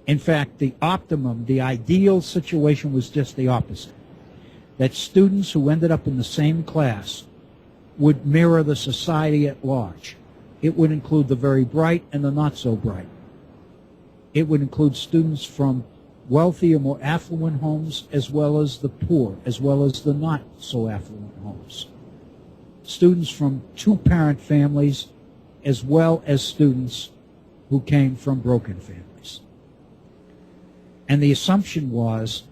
In fact, the optimum, the ideal situation was just the opposite. That students who ended up in the same class would mirror the society at large. It would include the very bright and the not so bright. It would include students from wealthier, more affluent homes, as well as the poor, as well as the not so affluent homes. Students from two-parent families, as well as students who came from broken families. And the assumption was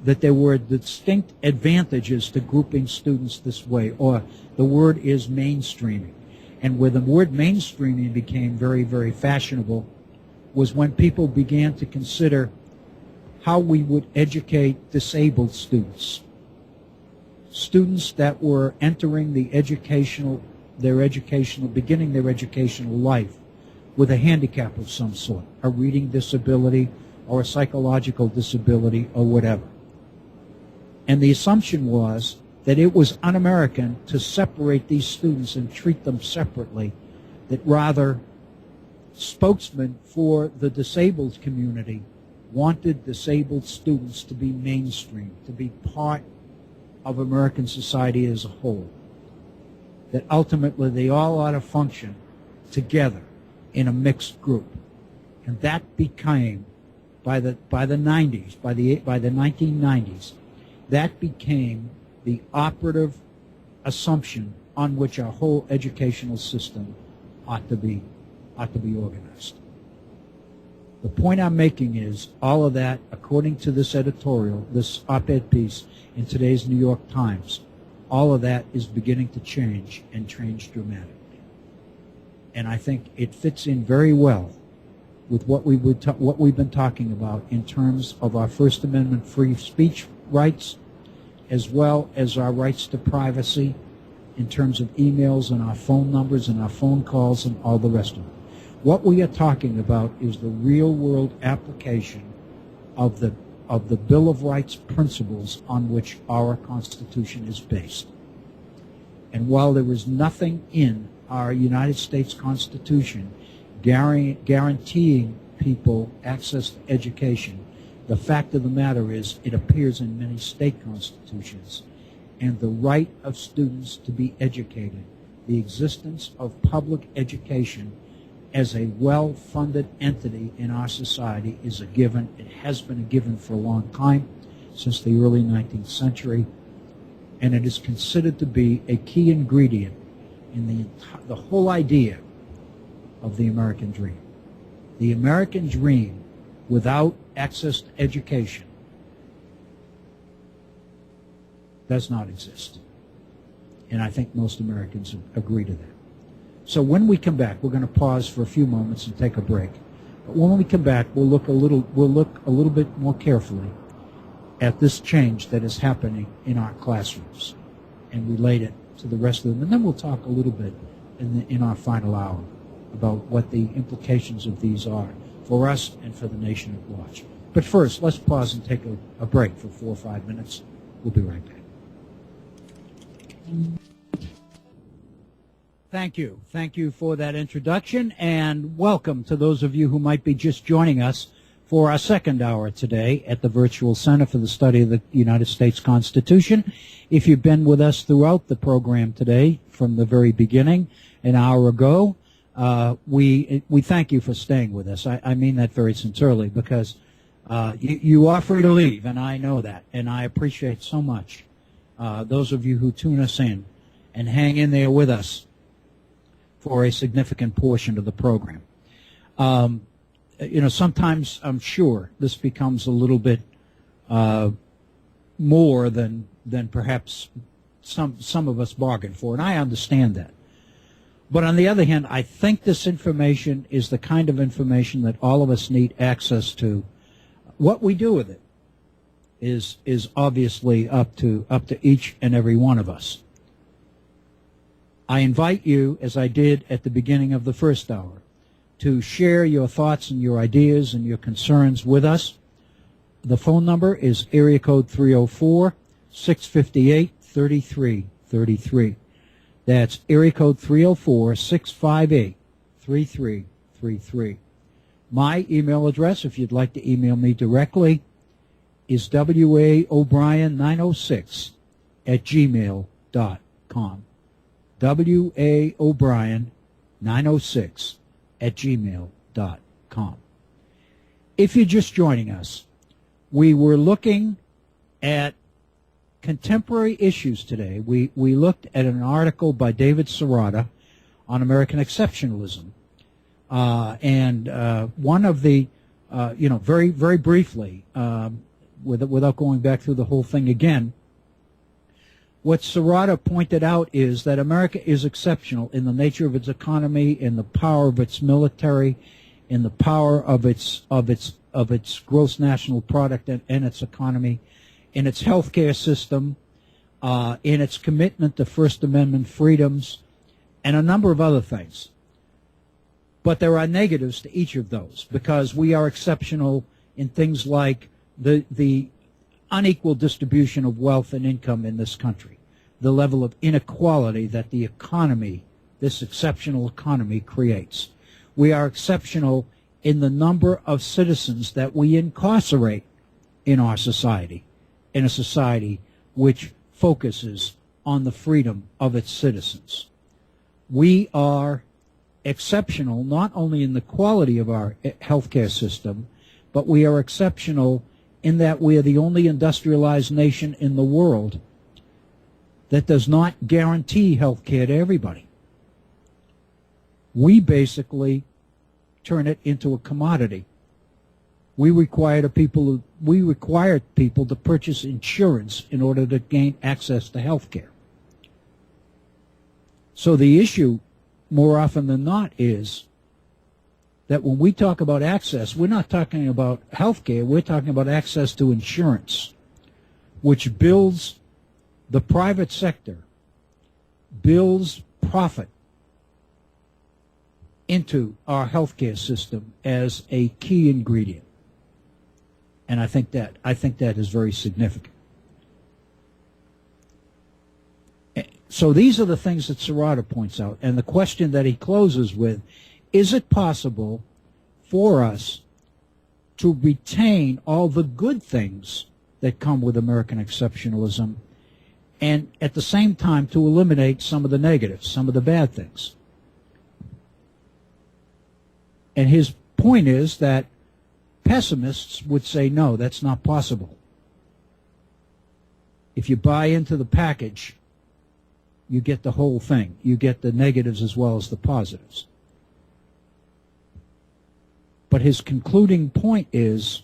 that there were distinct advantages to grouping students this way, or the word is mainstreaming. And where the word mainstreaming became very, very fashionable was when people began to consider how we would educate disabled students. Students that were entering beginning their educational life with a handicap of some sort, a reading disability or a psychological disability or whatever. And the assumption was that it was un-American to separate these students and treat them separately, that rather spokesmen for the disabled community wanted disabled students to be mainstream, to be part of American society as a whole, that ultimately they all ought to function together in a mixed group. And that became, by the 1990s, that became the operative assumption on which our whole educational system ought to be organized. The point I'm making is all of that, according to this editorial, this op-ed piece in today's New York Times, all of that is beginning to change, and change dramatically. And I think it fits in very well with what we've been talking about in terms of our First Amendment free speech rights, as well as our rights to privacy in terms of emails and our phone numbers and our phone calls and all the rest of it. What we are talking about is the real-world application of the Bill of Rights principles on which our Constitution is based. And while there is nothing in our United States Constitution guaranteeing people access to education, the fact of the matter is it appears in many state constitutions. And the right of students to be educated, the existence of public education as a well-funded entity in our society is a given. It has been a given for a long time, since the early 19th century, and it is considered to be a key ingredient in the whole idea of the American dream. The American dream without access to education does not exist. And I think most Americans agree to that. So when we come back, we're going to pause for a few moments and take a break. But when we come back, we'll look a little bit more carefully at this change that is happening in our classrooms and relate it to the rest of them. And then we'll talk a little bit in our final hour about what the implications of these are for us and for the nation at large. But first, let's pause and take a break for 4 or 5 minutes. We'll be right back. Thank you. Thank you for that introduction, and welcome to those of you who might be just joining us for our second hour today at the Virtual Center for the Study of the United States Constitution. If you've been with us throughout the program today, from the very beginning, an hour ago, we thank you for staying with us. I mean that very sincerely, because you are free to leave, and I know that, and I appreciate so much those of you who tune us in and hang in there with us for a significant portion of the program. Sometimes I'm sure this becomes a little bit more than perhaps some of us bargained for, and I understand that. But on the other hand, I think this information is the kind of information that all of us need access to. What we do with it is obviously up to each and every one of us. I invite you, as I did at the beginning of the first hour, to share your thoughts and your ideas and your concerns with us. The phone number is area code 304-658-3333. That's area code 304-658-3333. My email address, if you'd like to email me directly, is waobrien906@gmail.com. waobrien906@gmail.com. If you're just joining us, we were looking at contemporary issues today. We looked at an article by David Sirota on American exceptionalism. And one of the, very, very briefly, without going back through the whole thing again, what Sirota pointed out is that America is exceptional in the nature of its economy, in the power of its military, in the power of its gross national product and its economy, in its healthcare system, in its commitment to First Amendment freedoms, and a number of other things. But there are negatives to each of those, because we are exceptional in things like the unequal distribution of wealth and income in this country, the level of inequality that the economy, this exceptional economy, creates. We are exceptional in the number of citizens that we incarcerate in our society, in a society which focuses on the freedom of its citizens. We are exceptional not only in the quality of our healthcare system, but we are exceptional in that we are the only industrialized nation in the world that does not guarantee health care to everybody. We basically turn it into a commodity. We require people to purchase insurance in order to gain access to health care. So the issue, more often than not, is that when we talk about access, we're not talking about health care, we're talking about access to insurance, which builds the private sector, builds profit into our healthcare system as a key ingredient. And I think that is very significant. So these are the things that Sirota points out. And the question that he closes with, is it possible for us to retain all the good things that come with American exceptionalism and at the same time to eliminate some of the negatives, some of the bad things? And his point is that pessimists would say, no, that's not possible. If you buy into the package, you get the whole thing. You get the negatives as well as the positives. But his concluding point is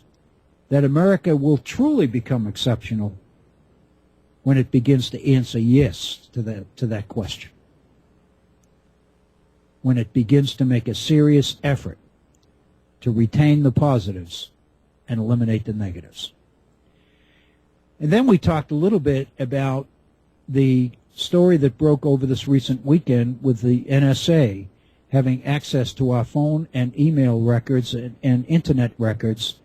that America will truly become exceptional when it begins to answer yes to that question. When it begins to make a serious effort to retain the positives and eliminate the negatives. And then we talked a little bit about the story that broke over this recent weekend with the NSA having access to our phone and email records and internet records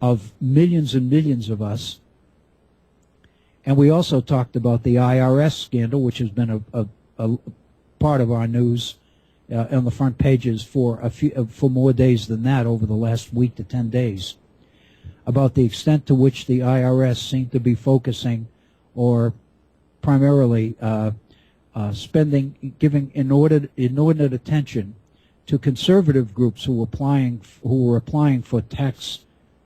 of millions and millions of us. And we also talked about the IRS scandal, which has been a part of our news on the front pages for more days than that over the last week to 10 days, about the extent to which the IRS seemed to be focusing or primarily giving inordinate attention to conservative groups who were applying for tax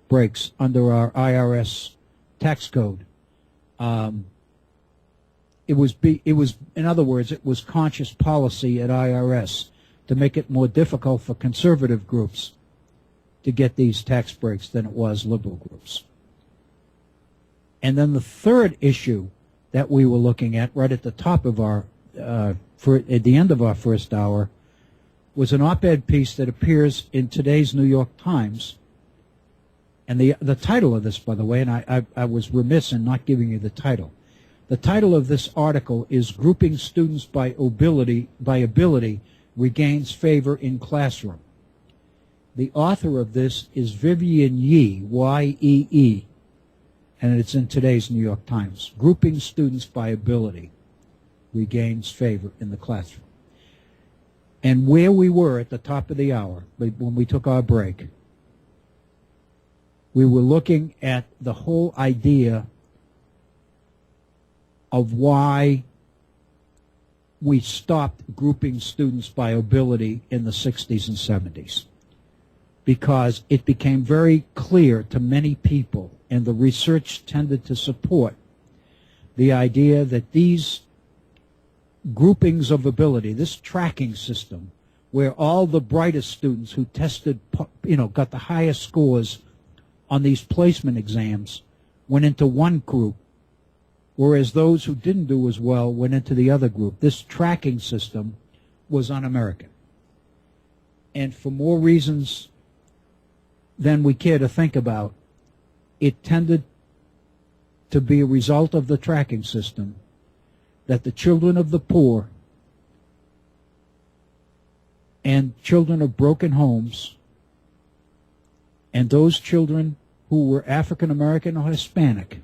breaks under our IRS tax code. It was in other words, it was conscious policy at IRS to make it more difficult for conservative groups to get these tax breaks than it was liberal groups. And then the third issue that we were looking at right at the top of our, at the end of our first hour, was an op-ed piece that appears in today's New York Times And the title of this, by the way, and I was remiss in not giving you the title. The title of this article is Grouping Students by Ability Regains Favor in Classroom. The author of this is Vivian Yee, Y-E-E, and it's in today's New York Times. Grouping Students by Ability Regains Favor in the Classroom. And where we were at the top of the hour, when we took our break, we were looking at the whole idea of why we stopped grouping students by ability in the 60s and 70s. Because it became very clear to many people, and the research tended to support the idea that these groupings of ability, this tracking system, where all the brightest students who tested, got the highest scores on these placement exams went into one group, whereas those who didn't do as well went into the other group. This tracking system was un-American. And for more reasons than we care to think about, it tended to be a result of the tracking system that the children of the poor and children of broken homes and those children who were African American or Hispanic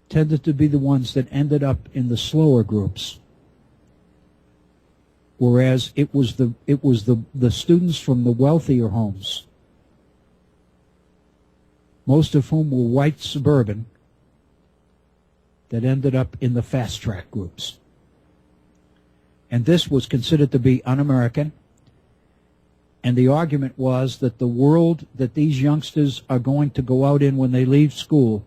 tended to be the ones that ended up in the slower groups, whereas it was the students from the wealthier homes, most of whom were white suburban, that ended up in the fast track groups. And this was considered to be un-American. And the argument was that the world that these youngsters are going to go out in when they leave school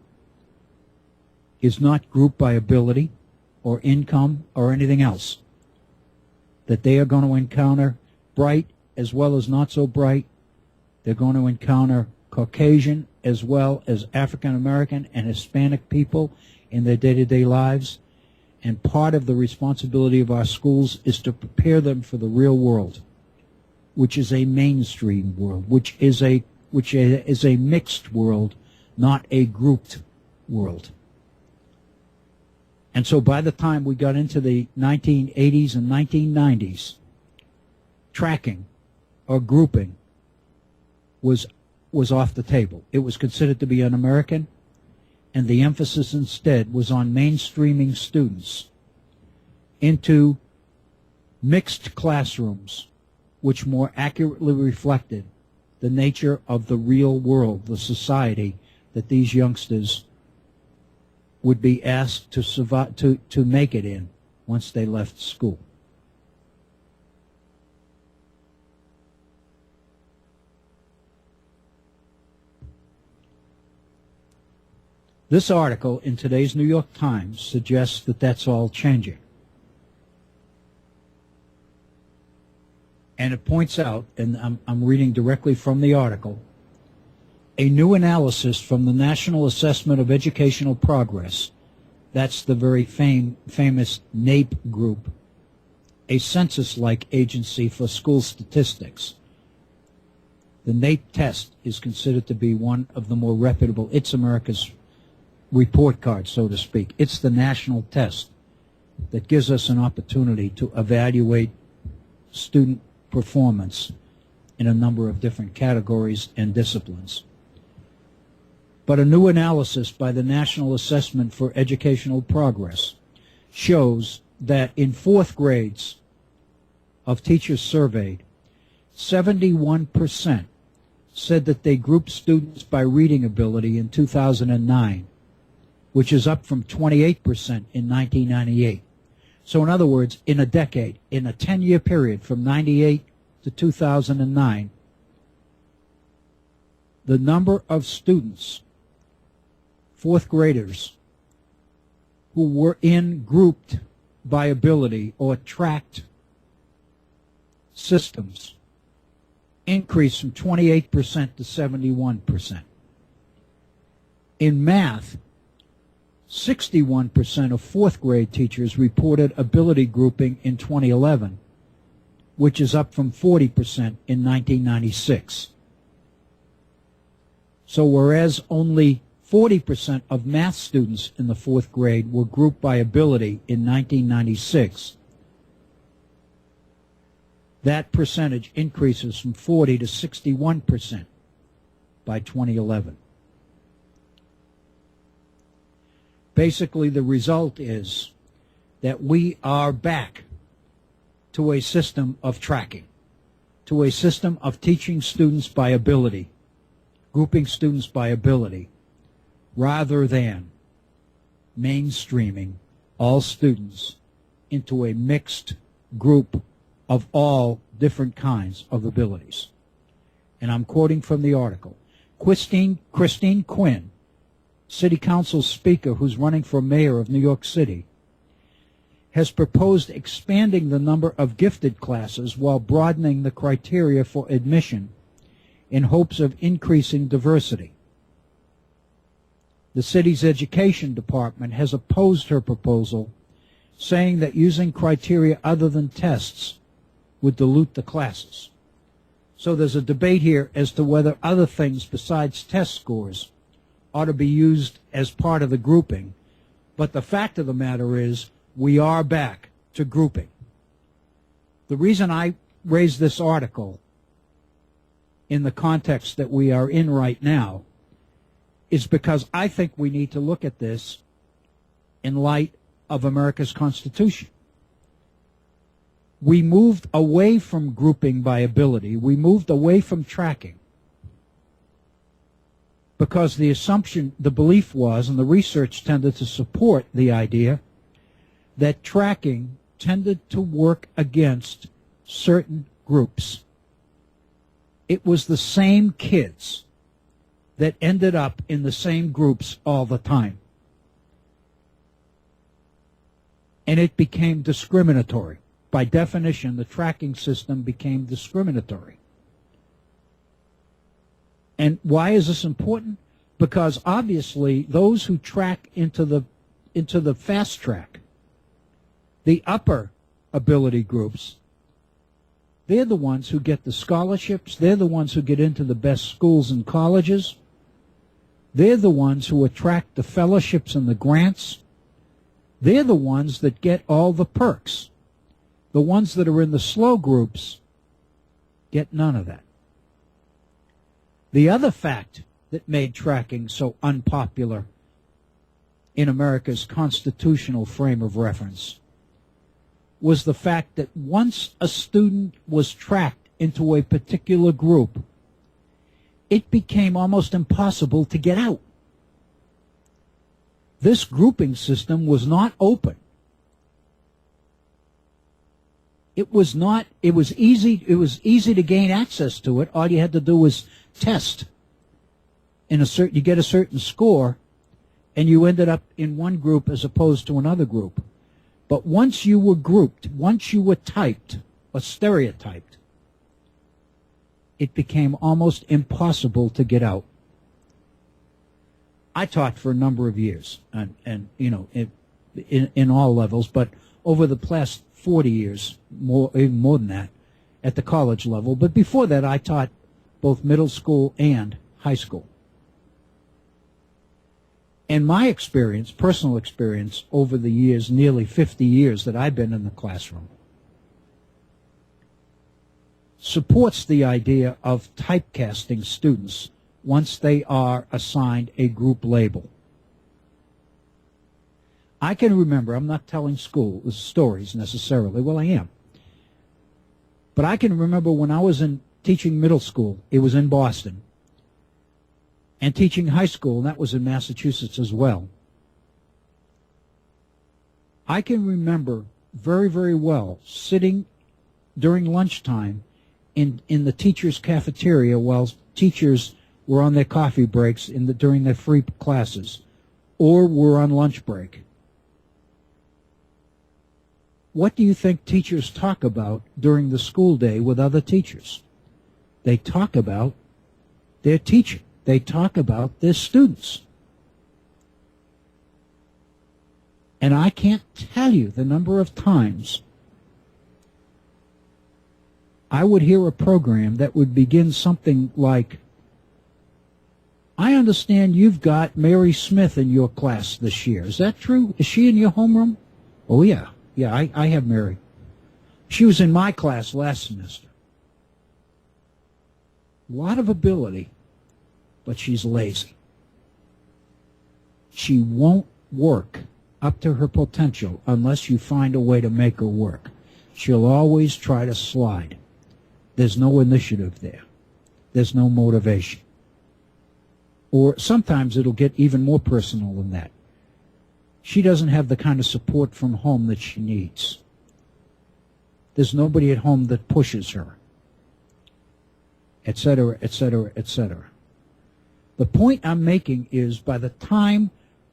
is not grouped by ability or income or anything else. That they are going to encounter bright as well as not so bright. They're going to encounter Caucasian as well as African American and Hispanic people in their day-to-day lives. And part of the responsibility of our schools is to prepare them for the real world, which is a mainstream world, which is a mixed world, not a grouped world. And so by the time we got into the 1980s and 1990s, tracking or grouping was off the table. It was considered to be un-American, and the emphasis instead was on mainstreaming students into mixed classrooms, which more accurately reflected the nature of the real world, the society that these youngsters would be asked to survive, to make it in once they left school. This article in today's New York Times suggests that that's all changing. And it points out, and I'm reading directly from the article, a new analysis from the National Assessment of Educational Progress, that's the very famous NAEP group, a census-like agency for school statistics. The NAEP test is considered to be one of the more reputable. It's America's report card, so to speak. It's the national test that gives us an opportunity to evaluate student performance in a number of different categories and disciplines. But a new analysis by the National Assessment for Educational Progress shows that in fourth grades of teachers surveyed, 71% said that they grouped students by reading ability in 2009, which is up from 28% in 1998. So in other words, in a decade, in a 10-year period from 98 to 2009, the number of students, fourth graders, who were in grouped by ability or tracked systems increased from 28% to 71%. In math, 61% of fourth grade teachers reported ability grouping in 2011, which is up from 40% in 1996. So whereas only 40% of math students in the 4th grade were grouped by ability in 1996, that percentage increases from 40 to 61% by 2011. Basically, the result is that we are back to a system of tracking, to a system of teaching students by ability, grouping students by ability, rather than mainstreaming all students into a mixed group of all different kinds of abilities. And I'm quoting from the article. Christine Quinn, City Council Speaker who's running for mayor of New York City, has proposed expanding the number of gifted classes while broadening the criteria for admission in hopes of increasing diversity. The city's education department has opposed her proposal, saying that using criteria other than tests would dilute the classes. So there's a debate here as to whether other things besides test scores ought to be used as part of the grouping. But the fact of the matter is, we are back to grouping. The reason I raised this article in the context that we are in right now is because I think we need to look at this in light of America's Constitution. We moved away from grouping by ability. We moved away from tracking because the assumption, the belief was, and the research tended to support the idea, that tracking tended to work against certain groups. It was the same kids that ended up in the same groups all the time. And it became discriminatory. By definition, the tracking system became discriminatory. And why is this important? Because obviously those who track into the fast track, the upper ability groups, they're the ones who get the scholarships. They're the ones who get into the best schools and colleges. They're the ones who attract the fellowships and the grants. They're the ones that get all the perks. The ones that are in the slow groups get none of that. The other fact that made tracking so unpopular in America's constitutional frame of reference was the fact that once a student was tracked into a particular group, it became almost impossible to get out. This grouping system was not open. It was easy to gain access to it. All you had to do was test. You get a certain score, and you ended up in one group as opposed to another group. But once you were grouped, once you were typed or stereotyped, it became almost impossible to get out. I taught for a number of years, and you know, in all levels, but over the past 40 years, even more than that, at the college level. But before that, I taught both middle school and high school. And my experience, personal experience, over the years, nearly 50 years that I've been in the classroom, supports the idea of typecasting students once they are assigned a group label. I can remember, I'm not telling stories necessarily, well, I am. But I can remember when I was teaching middle school, it was in Boston, and teaching high school, and that was in Massachusetts as well. I can remember very, very well sitting during lunchtime in the teacher's cafeteria while teachers were on their coffee breaks during their free classes or were on lunch break. What do you think teachers talk about during the school day with other teachers? They talk about their teaching. They talk about their students. And I can't tell you the number of times I would hear a program that would begin something like, I understand you've got Mary Smith in your class this year. Is that true? Is she in your homeroom? Oh, yeah. Yeah, I have Mary. She was in my class last semester. A lot of ability, but she's lazy. She won't work up to her potential unless you find a way to make her work. She'll always try to slide. There's no initiative there. There's no motivation. Or sometimes it'll get even more personal than that. She doesn't have the kind of support from home that she needs. There's nobody at home that pushes her, etc., etc., etc. The point I'm making is by the time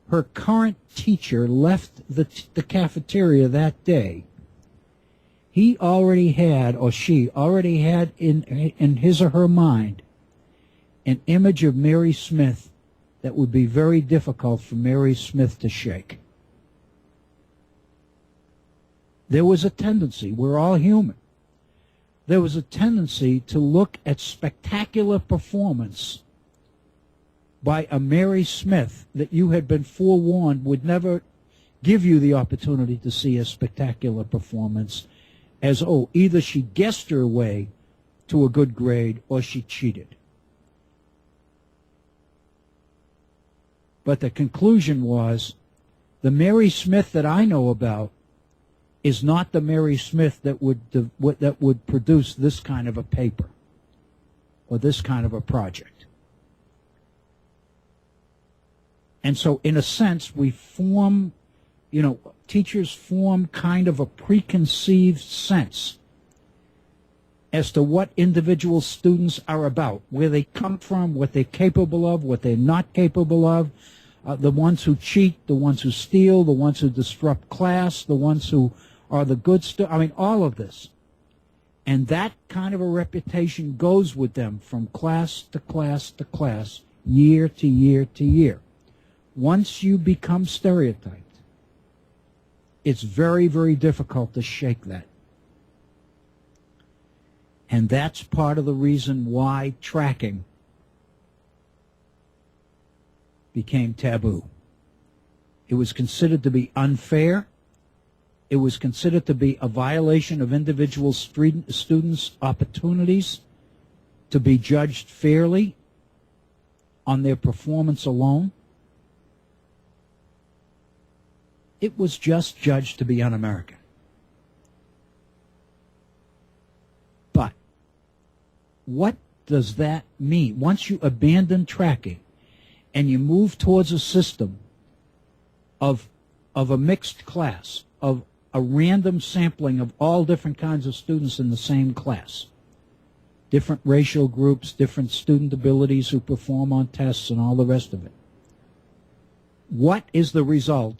her current teacher left the cafeteria that day, he already had, or she already had in his or her mind an image of Mary Smith that would be very difficult for Mary Smith to shake. There was a tendency, we're all human, there was a tendency to look at spectacular performance by a Mary Smith that you had been forewarned would never give you the opportunity to see a spectacular performance as, oh, either she guessed her way to a good grade or she cheated. But the conclusion was, the Mary Smith that I know about is not the Mary Smith that would produce this kind of a paper or this kind of a project. And so, in a sense, we form, teachers form kind of a preconceived sense as to what individual students are about, where they come from, what they're capable of, what they're not capable of, the ones who cheat, the ones who steal, the ones who disrupt class, the ones who are the good students. I mean, all of this. And that kind of a reputation goes with them from class to class to class, year to year to year. Once you become stereotyped, it's very, very difficult to shake that. And that's part of the reason why tracking became taboo. It was considered to be unfair. It was considered to be a violation of individual students' opportunities to be judged fairly on their performance alone. It was just judged to be un-American. But what does that mean? Once you abandon tracking and you move towards a system of a mixed class, of a random sampling of all different kinds of students in the same class, different racial groups, different student abilities who perform on tests and all the rest of it, what is the result,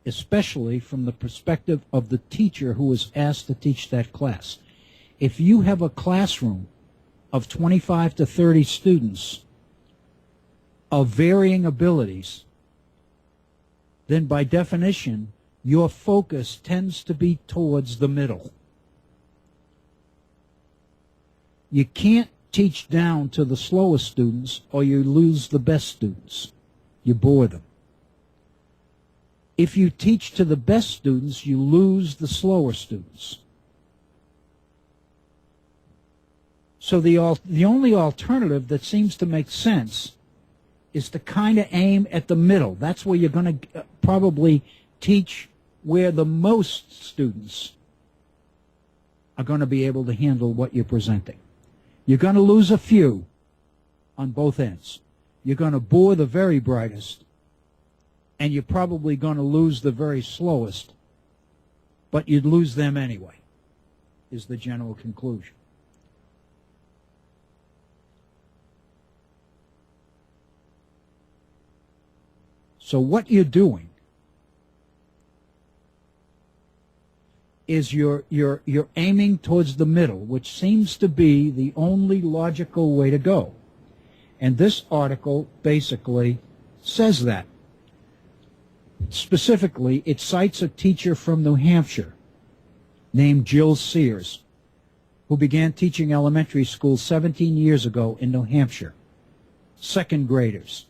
especially from the perspective of the teacher who is asked to teach that class? If you have a classroom of 25 to 30 students of varying abilities, then by definition, your focus tends to be towards the middle. You can't teach down to the slowest students or you lose the best students. You bore them. If you teach to the best students, you lose the slower students. So the only alternative that seems to make sense is to kind of aim at the middle. That's where you're going to probably teach where the most students are going to be able to handle what you're presenting. You're going to lose a few on both ends. You're going to bore the very brightest, and you're probably going to lose the very slowest, but you'd lose them anyway, is the general conclusion. So what you're doing is you're aiming towards the middle, which seems to be the only logical way to go. And this article basically says that. Specifically, it cites a teacher from New Hampshire named Jill Sears, who began teaching elementary school 17 years ago in New Hampshire. second graders.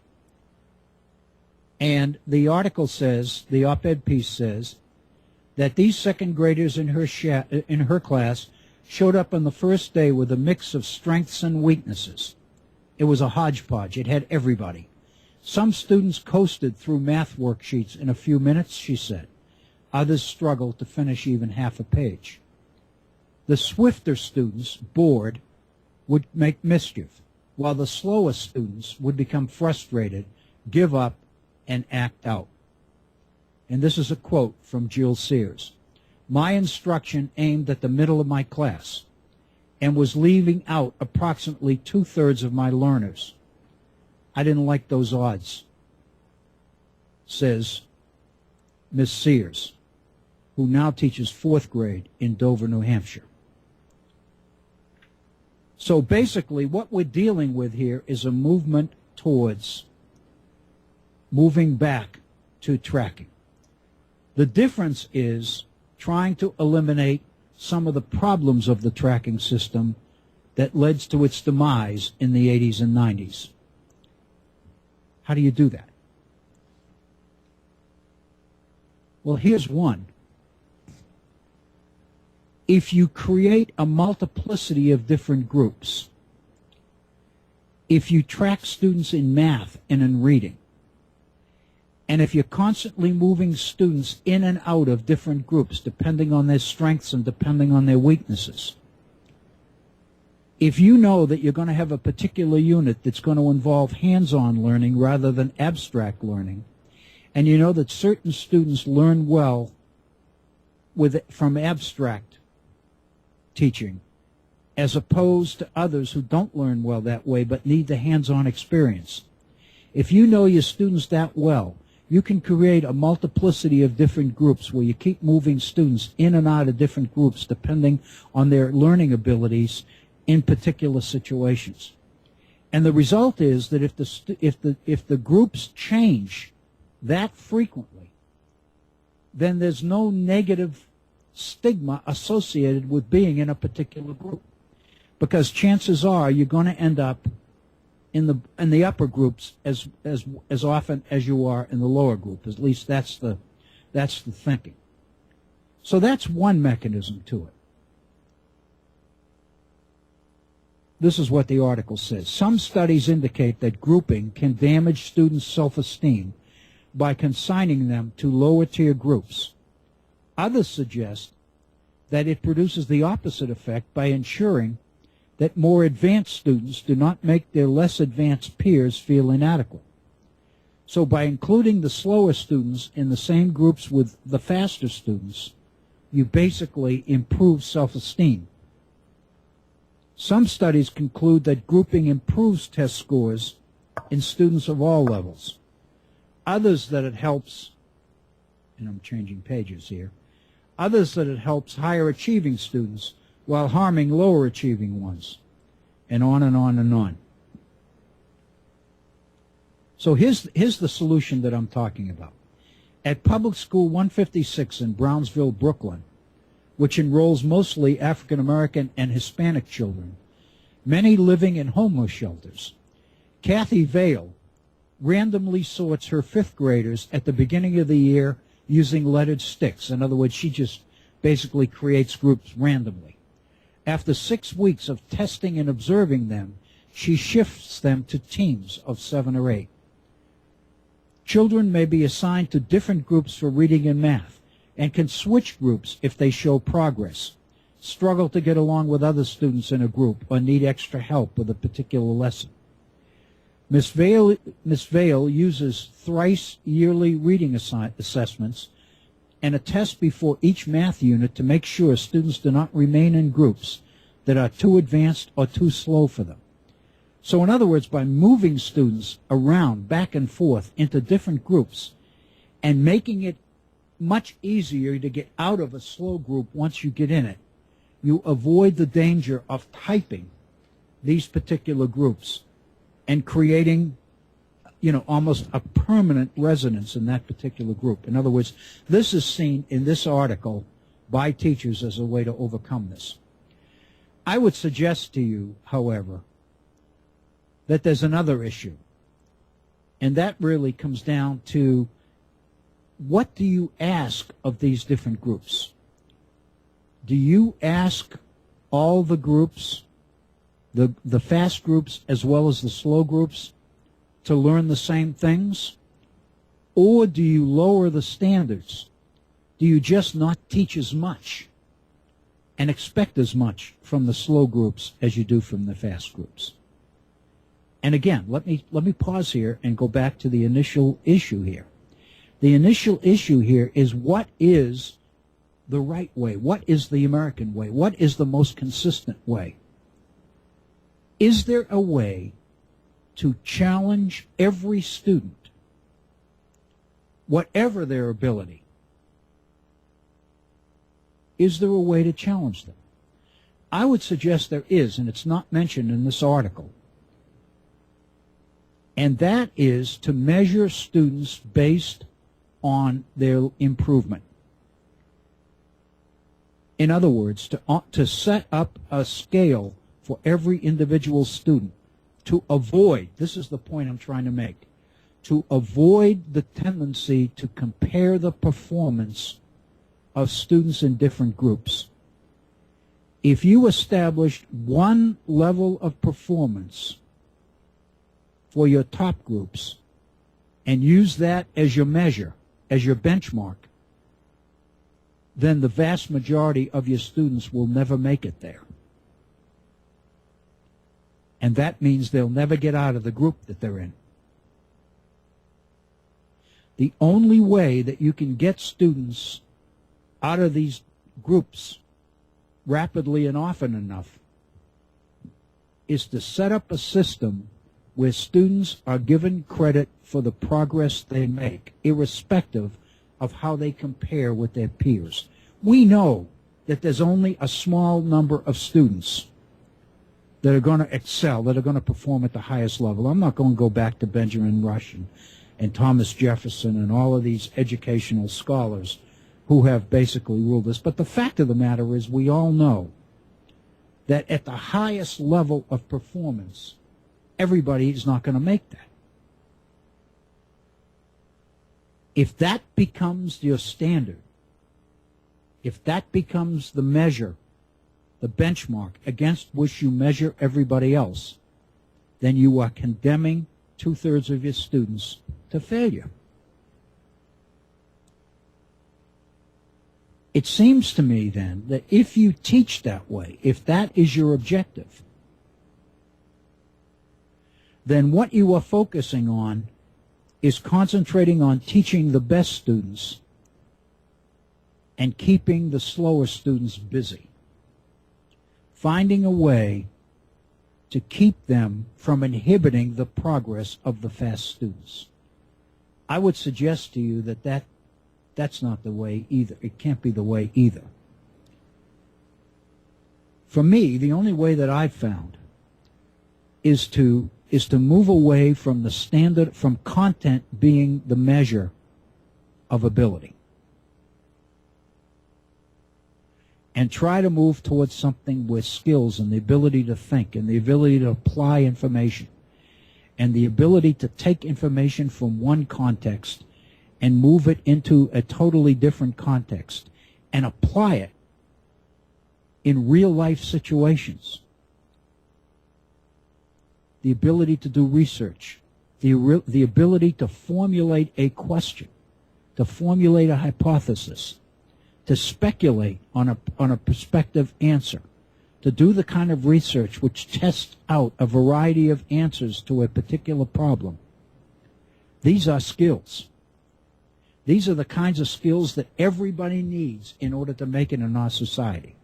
And the article says, the op-ed piece says, that these second graders in her class showed up on the first day with a mix of strengths and weaknesses. It was a hodgepodge. It had everybody. Some students coasted through math worksheets in a few minutes, she said. Others struggled to finish even half a page. The swifter students, bored, would make mischief, while the slower students would become frustrated, give up, and act out. And this is a quote from Jill Sears. My instruction aimed at the middle of my class and was leaving out approximately 2/3 of my learners. I didn't like those odds, says Miss Sears, who now teaches 4th grade in Dover, New Hampshire. So basically what we're dealing with here is a movement towards moving back to tracking. The difference is trying to eliminate some of the problems of the tracking system that led to its demise in the 80s and 90s. How do you do that? Well, here's one. If you create a multiplicity of different groups, if you track students in math and in reading, and if you're constantly moving students in and out of different groups, depending on their strengths and depending on their weaknesses, if you know that you're going to have a particular unit that's going to involve hands-on learning rather than abstract learning, and you know that certain students learn well from abstract teaching, as opposed to others who don't learn well that way but need the hands-on experience. If you know your students that well, you can create a multiplicity of different groups where you keep moving students in and out of different groups depending on their learning abilities in particular situations. And the result is that if the groups change that frequently, then there's no negative stigma associated with being in a particular group, because chances are you're going to end up in the upper groups as often as you are in the lower group. At least that's the thinking. So that's one mechanism to it. This is what the article says. Some studies indicate that grouping can damage students' self-esteem by consigning them to lower-tier groups. Others suggest that it produces the opposite effect by ensuring that more advanced students do not make their less advanced peers feel inadequate. So by including the slower students in the same groups with the faster students, you basically improve self-esteem. Some studies conclude that grouping improves test scores in students of all levels. Others that it helps, and I'm changing pages here, others that it helps higher achieving students while harming lower achieving ones, and on and on and on. So here's the solution that I'm talking about. At Public School 156 in Brownsville, Brooklyn, which enrolls mostly African American and Hispanic children, many living in homeless shelters, Kathy Vale randomly sorts her 5th graders at the beginning of the year using lettered sticks. In other words, she just basically creates groups randomly. After 6 weeks of testing and observing them, she shifts them to teams of 7 or 8. Children may be assigned to different groups for reading and math and can switch groups if they show progress, struggle to get along with other students in a group, or need extra help with a particular lesson. Miss Vale uses thrice yearly reading assessments and a test before each math unit to make sure students do not remain in groups that are too advanced or too slow for them. So in other words, by moving students around, back and forth, into different groups and making it much easier to get out of a slow group once you get in it, you avoid the danger of typing these particular groups and creating, almost a permanent residence in that particular group. In other words, this is seen in this article by teachers as a way to overcome this. I would suggest to you, however, that there's another issue. And that really comes down to, what do you ask of these different groups? Do you ask all the groups, the fast groups as well as the slow groups, to learn the same things? Or do you lower the standards? Do you just not teach as much and expect as much from the slow groups as you do from the fast groups? And again, let me pause here and go back to the initial issue here. The initial issue here is, what is the right way? What is the American way? What is the most consistent way? Is there a way to challenge every student, whatever their ability? Is there a way to challenge them? I would suggest there is, and it's not mentioned in this article. And that is to measure students based on their improvement. In other words, to set up a scale for every individual student, to avoid, this is the point I'm trying to make, to avoid the tendency to compare the performance of students in different groups. If you established one level of performance for your top groups and use that as your measure, as your benchmark, then the vast majority of your students will never make it there. And that means they'll never get out of the group that they're in. The only way that you can get students out of these groups rapidly and often enough is to set up a system where students are given credit for the progress they make, irrespective of how they compare with their peers. We know that there's only a small number of students that are going to excel, that are going to perform at the highest level. I'm not going to go back to Benjamin Rush and Thomas Jefferson and all of these educational scholars who have basically ruled this. But the fact of the matter is, we all know that at the highest level of performance, everybody is not going to make that. If that becomes your standard, if that becomes the measure, the benchmark against which you measure everybody else, then you are condemning 2/3 of your students to failure. It seems to me then that if you teach that way, if that is your objective, then what you are focusing on is concentrating on teaching the best students and keeping the slower students busy. Finding a way to keep them from inhibiting the progress of the fast students. I would suggest to you that that's not the way either. It can't be the way either. For me, the only way that I've found is to move away from the standard, from content being the measure of ability, and try to move towards something with skills and the ability to think and the ability to apply information and the ability to take information from one context and move it into a totally different context and apply it in real life situations. The ability to do research, the ability to formulate a question, to formulate a hypothesis, to speculate on a prospective answer, to do the kind of research which tests out a variety of answers to a particular problem. These are skills. These are the kinds of skills that everybody needs in order to make it in our society.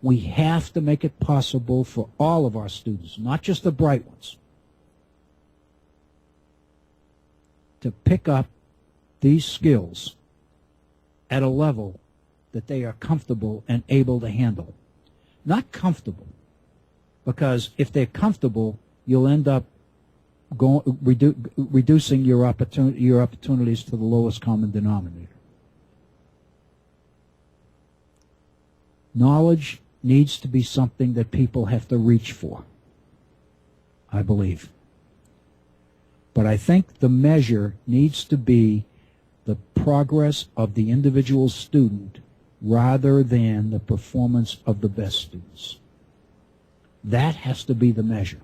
We have to make it possible for all of our students, not just the bright ones, to pick up these skills at a level that they are comfortable and able to handle. Not comfortable, because if they're comfortable, you'll end up reducing your opportunities to the lowest common denominator. Knowledge needs to be something that people have to reach for. I believe. But I think the measure needs to be the progress of the individual student rather than the performance of the best students. That has to be the measure.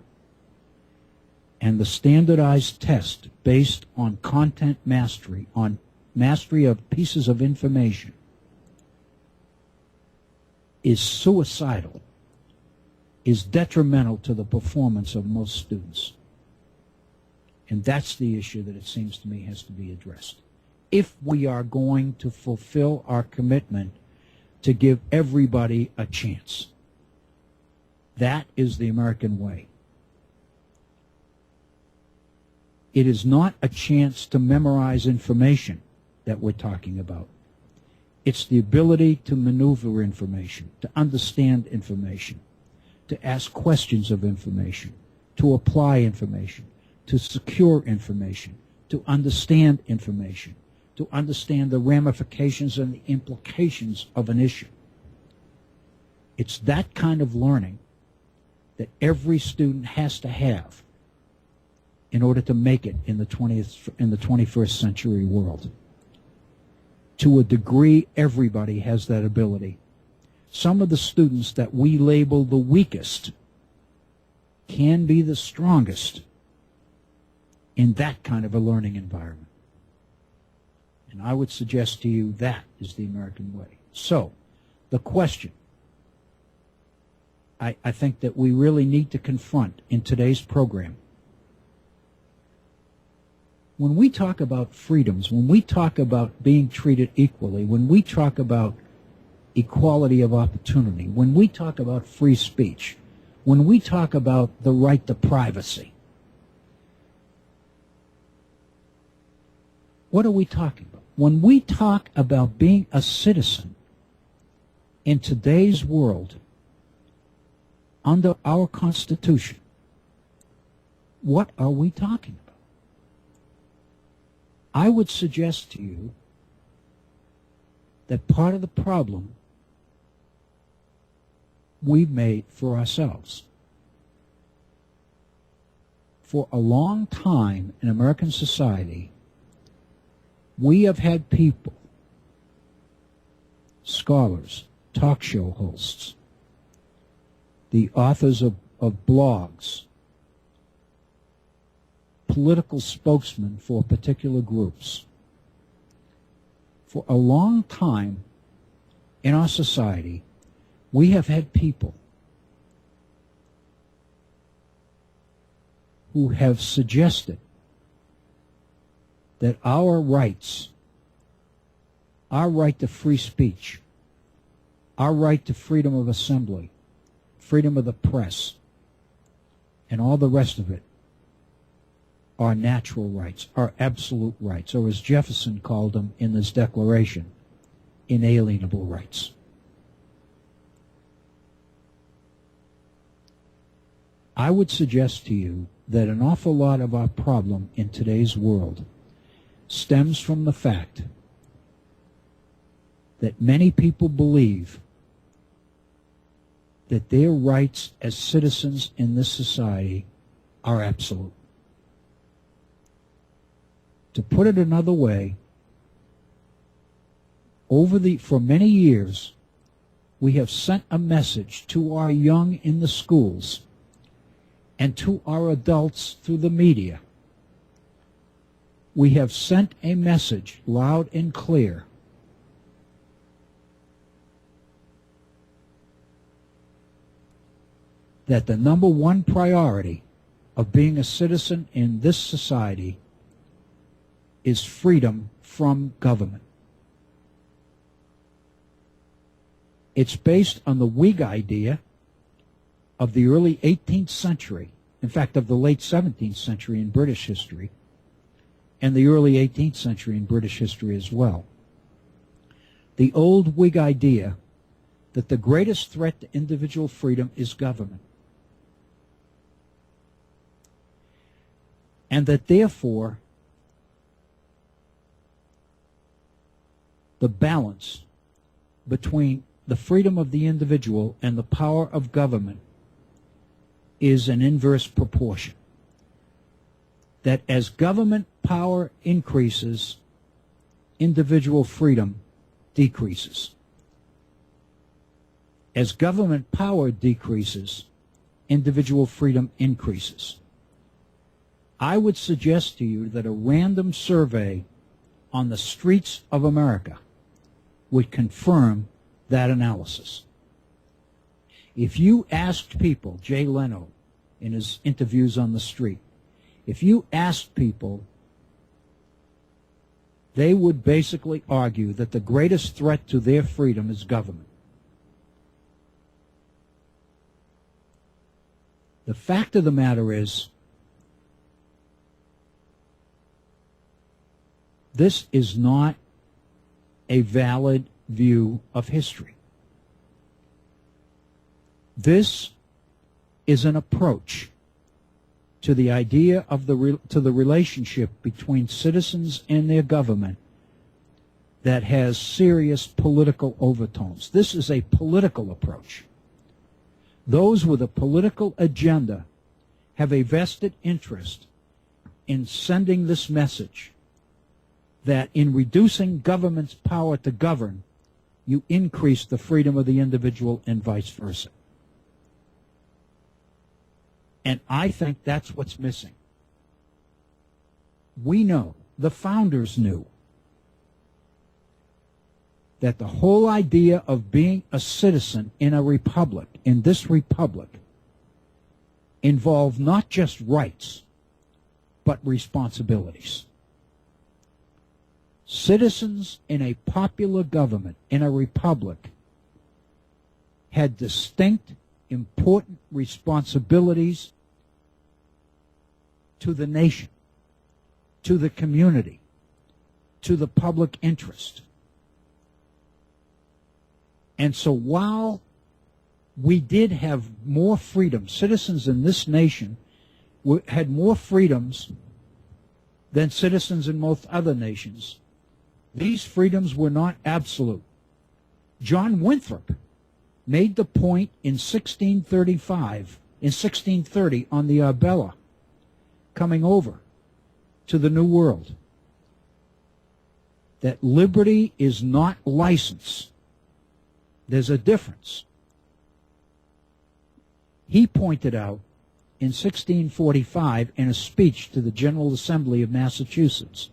And the standardized test based on content mastery, on mastery of pieces of information, is suicidal, is detrimental to the performance of most students. And that's the issue that it seems to me has to be addressed. If we are going to fulfill our commitment to give everybody a chance. That is the American way. It is not a chance to memorize information that we're talking about. It's the ability to maneuver information, to understand information, to ask questions of information, to apply information, to secure information, to understand information, to understand the ramifications and the implications of an issue. It's that kind of learning that every student has to have in order to make it in the 21st century world. To a degree, everybody has that ability. Some of the students that we label the weakest can be the strongest in that kind of a learning environment. And I would suggest to you that is the American way. So, the question I think that we really need to confront in today's program. When we talk about freedoms, when we talk about being treated equally, when we talk about equality of opportunity, when we talk about free speech, when we talk about the right to privacy, what are we talking about? When we talk about being a citizen in today's world under our Constitution, what are we talking about? I would suggest to you that part of the problem we've made for ourselves. For a long time in American society, we have had people, scholars, talk show hosts, the authors of blogs, political spokesmen for particular groups. For a long time in our society, we have had people who have suggested that our rights, our right to free speech, our right to freedom of assembly, freedom of the press, and all the rest of it, are natural rights, are absolute rights, or as Jefferson called them in his Declaration, inalienable rights. I would suggest to you that an awful lot of our problem in today's world stems from the fact that many people believe that their rights as citizens in this society are absolute. To put it another way, for many years, we have sent a message to our young in the schools and to our adults through the media. We have sent a message loud and clear that the number one priority of being a citizen in this society is freedom from government. It's based on the Whig idea of the early 18th century, in fact of the late 17th century in British history, and the early 18th century in British history as well. The old Whig idea that the greatest threat to individual freedom is government, and that therefore the balance between the freedom of the individual and the power of government is an inverse proportion. That as government power increases, individual freedom decreases. As government power decreases, individual freedom increases. I would suggest to you that a random survey on the streets of America would confirm that analysis. If you asked people, Jay Leno in his interviews on the street, if you asked people, they would basically argue that the greatest threat to their freedom is government. The fact of the matter is, this is not a valid view of history. This is an approach to the idea of the relationship between citizens and their government that has serious political overtones. This is a political approach. Those with a political agenda have a vested interest in sending this message that in reducing government's power to govern, you increase the freedom of the individual and vice versa. And I think that's what's missing. We know, the founders knew, that the whole idea of being a citizen in a republic, in this republic, involved not just rights, but responsibilities. Citizens in a popular government, in a republic, had distinct, important responsibilities to the nation, to the community, to the public interest. And so while we did have more freedom, citizens in this nation had more freedoms than citizens in most other nations, these freedoms were not absolute. John Winthrop made the point in 1630 on the Arbella, coming over to the New World, that liberty is not license. There's a difference. He pointed out in 1645 in a speech to the General Assembly of Massachusetts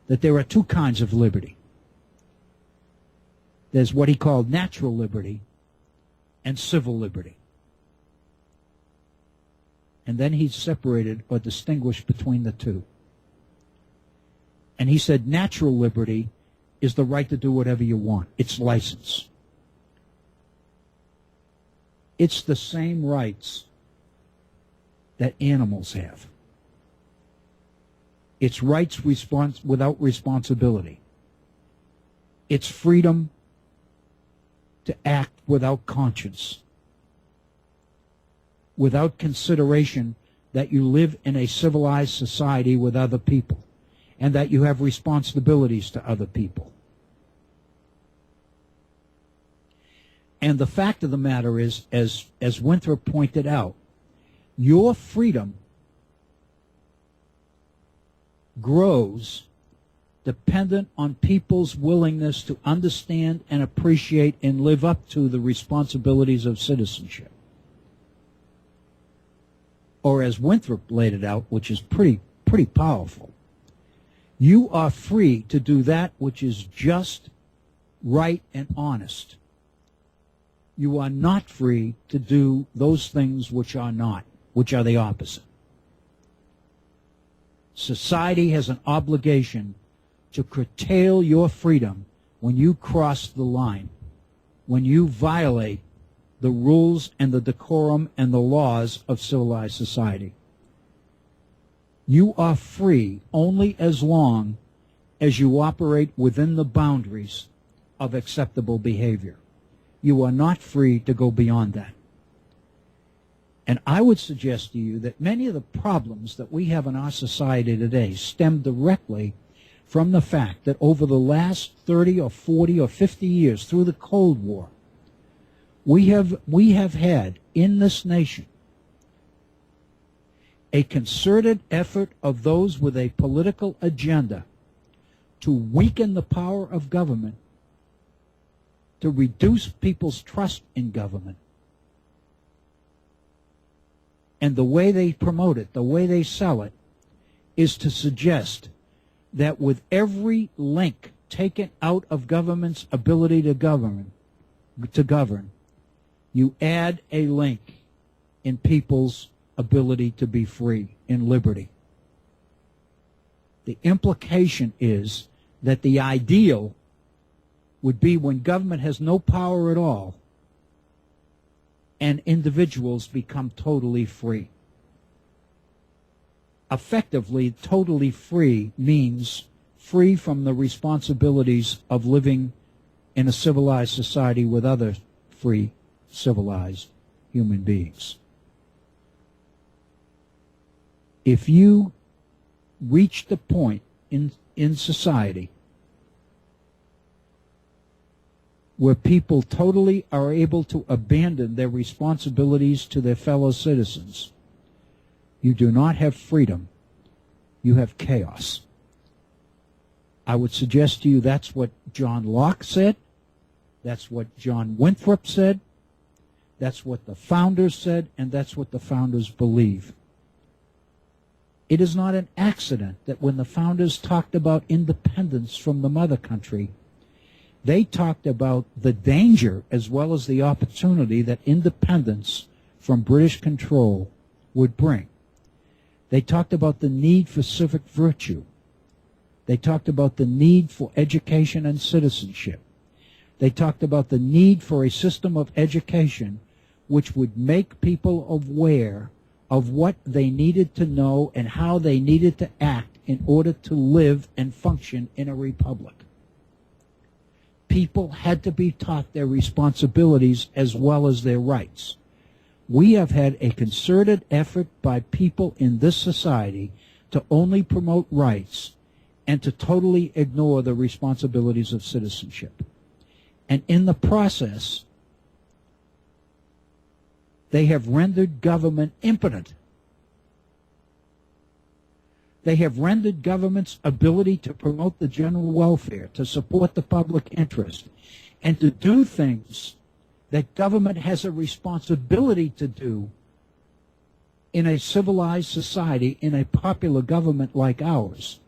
that there are two kinds of liberty. There's what he called natural liberty and civil liberty. And then he separated or distinguished between the two. And he said natural liberty is the right to do whatever you want. It's license. It's the same rights that animals have. It's rights without responsibility. It's freedom to act without conscience, without consideration that you live in a civilized society with other people and that you have responsibilities to other people. And the fact of the matter is, as Winthrop pointed out, your freedom grows dependent on people's willingness to understand and appreciate and live up to the responsibilities of citizenship. Or as Winthrop laid it out, which is pretty powerful, you are free to do that which is just, right, and honest. You are not free to do those things which are not, which are the opposite. Society has an obligation to curtail your freedom when you cross the line, when you violate the rules and the decorum and the laws of civilized society. You are free only as long as you operate within the boundaries of acceptable behavior. You are not free to go beyond that. And I would suggest to you that many of the problems that we have in our society today stem directly from the fact that over the last 30 or 40 or 50 years through the Cold War, we have had in this nation a concerted effort of those with a political agenda to weaken the power of government, to reduce people's trust in government. And the way they promote it, the way they sell it, is to suggest that with every link taken out of government's ability to govern, you add a link in people's ability to be free in liberty. The implication is that the ideal would be when government has no power at all and individuals become totally free. Effectively, totally free means free from the responsibilities of living in a civilized society with other free, civilized human beings. If you reach the point in society where people totally are able to abandon their responsibilities to their fellow citizens, you do not have freedom, you have chaos. I would suggest to you that's what John Locke said, that's what John Winthrop said, that's what the founders said, and that's what the founders believe. It is not an accident that when the founders talked about independence from the mother country, they talked about the danger as well as the opportunity that independence from British control would bring. They talked about the need for civic virtue. They talked about the need for education and citizenship. They talked about the need for a system of education which would make people aware of what they needed to know and how they needed to act in order to live and function in a republic. People had to be taught their responsibilities as well as their rights. We have had a concerted effort by people in this society to only promote rights and to totally ignore the responsibilities of citizenship. And in the process, they have rendered government impotent. They have rendered government's ability to promote the general welfare, to support the public interest, and to do things that government has a responsibility to do in a civilized society, in a popular government like ours.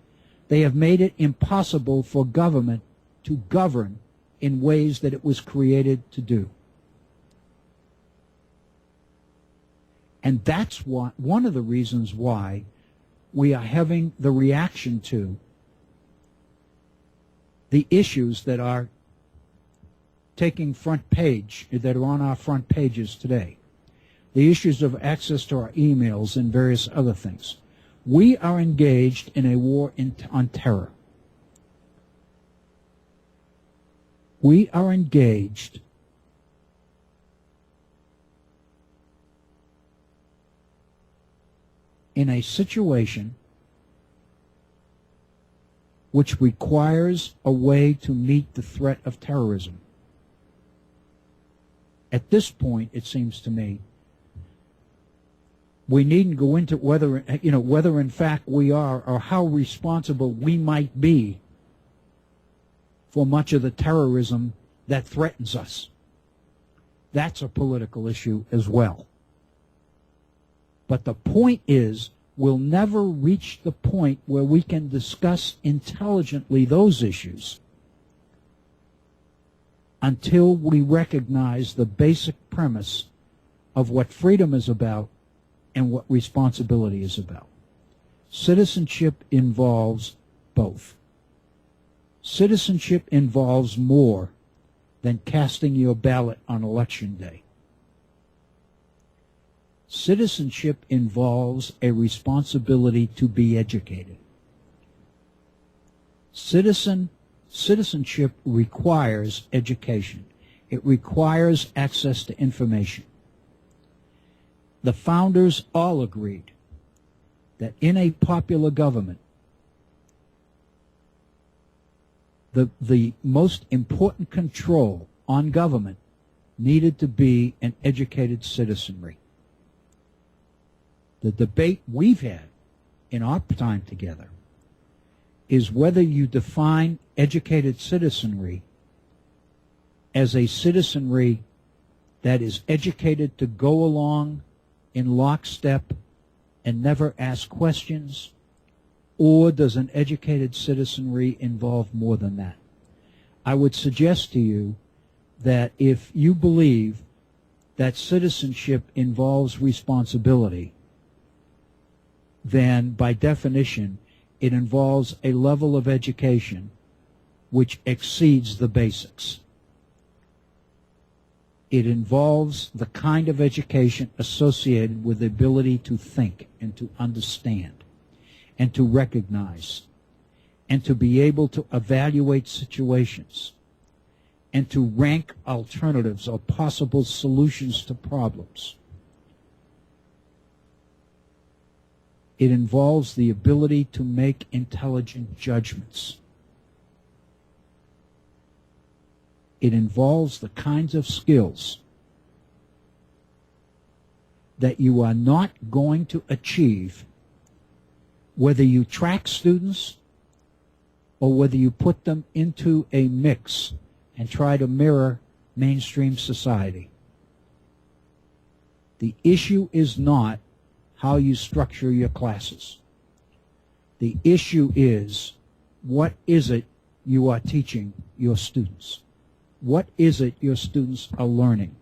They have made it impossible for government to govern in ways that it was created to do. And that's one of the reasons why we are having the reaction to the issues that are taking front page, that are on our front pages today. The issues of access to our emails and various other things. We are engaged in a war on terror. We are engaged in a situation which requires a way to meet the threat of terrorism. At this point, it seems to me, we needn't go into whether in fact we are or how responsible we might be for much of the terrorism that threatens us. That's a political issue as well. But the point is, we'll never reach the point where we can discuss intelligently those issues until we recognize the basic premise of what freedom is about and what responsibility is about. Citizenship involves both. Citizenship involves more than casting your ballot on election day. Citizenship involves a responsibility to be educated. Citizenship requires education. It requires access to information. The founders all agreed that in a popular government, the most important control on government needed to be an educated citizenry. The debate we've had in our time together is whether you define educated citizenry as a citizenry that is educated to go along in lockstep and never ask questions, or does an educated citizenry involve more than that? I would suggest to you that if you believe that citizenship involves responsibility, then by definition it involves a level of education which exceeds the basics. It involves the kind of education associated with the ability to think and to understand and to recognize and to be able to evaluate situations and to rank alternatives or possible solutions to problems. It involves the ability to make intelligent judgments. It involves the kinds of skills that you are not going to achieve whether you track students or whether you put them into a mix and try to mirror mainstream society. The issue is not how you structure your classes. The issue is, what is it you are teaching your students? What is it your students are learning?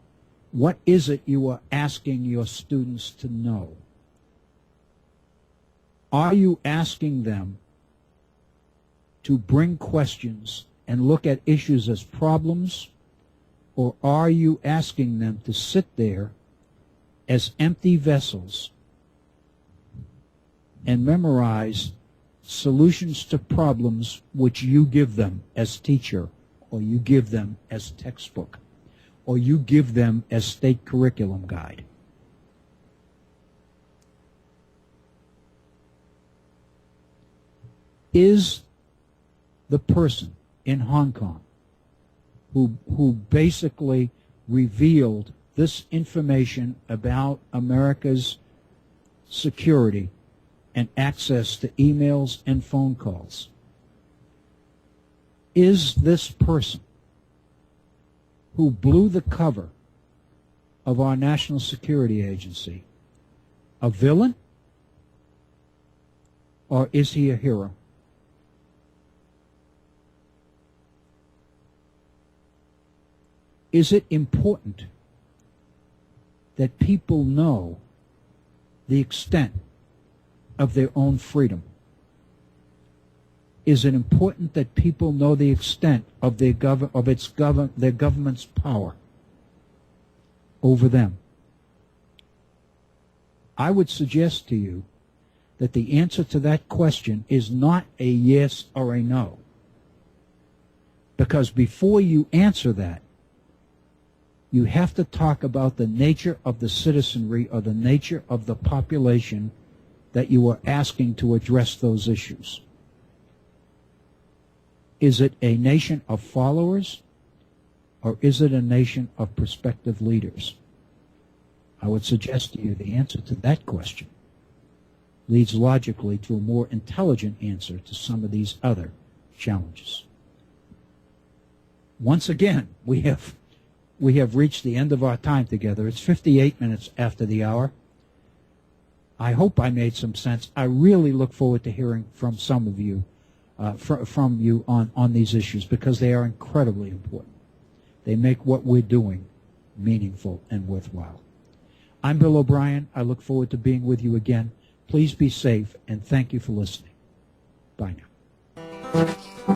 What is it you are asking your students to know? Are you asking them to bring questions and look at issues as problems, or are you asking them to sit there as empty vessels and memorize solutions to problems which you give them as teacher, or you give them as textbook, or you give them as state curriculum guide? Is the person in Hong Kong who basically revealed this information about America's security and access to emails and phone calls, is this person who blew the cover of our National Security Agency a villain, or is he a hero? Is it important that people know the extent of their own freedom? Is it important that people know the extent of their government's power over them? I would suggest to you that the answer to that question is not a yes or a no. Because before you answer that, you have to talk about the nature of the citizenry or the nature of the population that you are asking to address those issues. Is it a nation of followers, or is it a nation of prospective leaders? I would suggest to you the answer to that question leads logically to a more intelligent answer to some of these other challenges. Once again, we have reached the end of our time together. It's 58 minutes after the hour. I hope I made some sense. I really look forward to hearing from some of you, from you on these issues, because they are incredibly important. They make what we're doing meaningful and worthwhile. I'm Bill O'Brien. I look forward to being with you again. Please be safe, and thank you for listening. Bye now.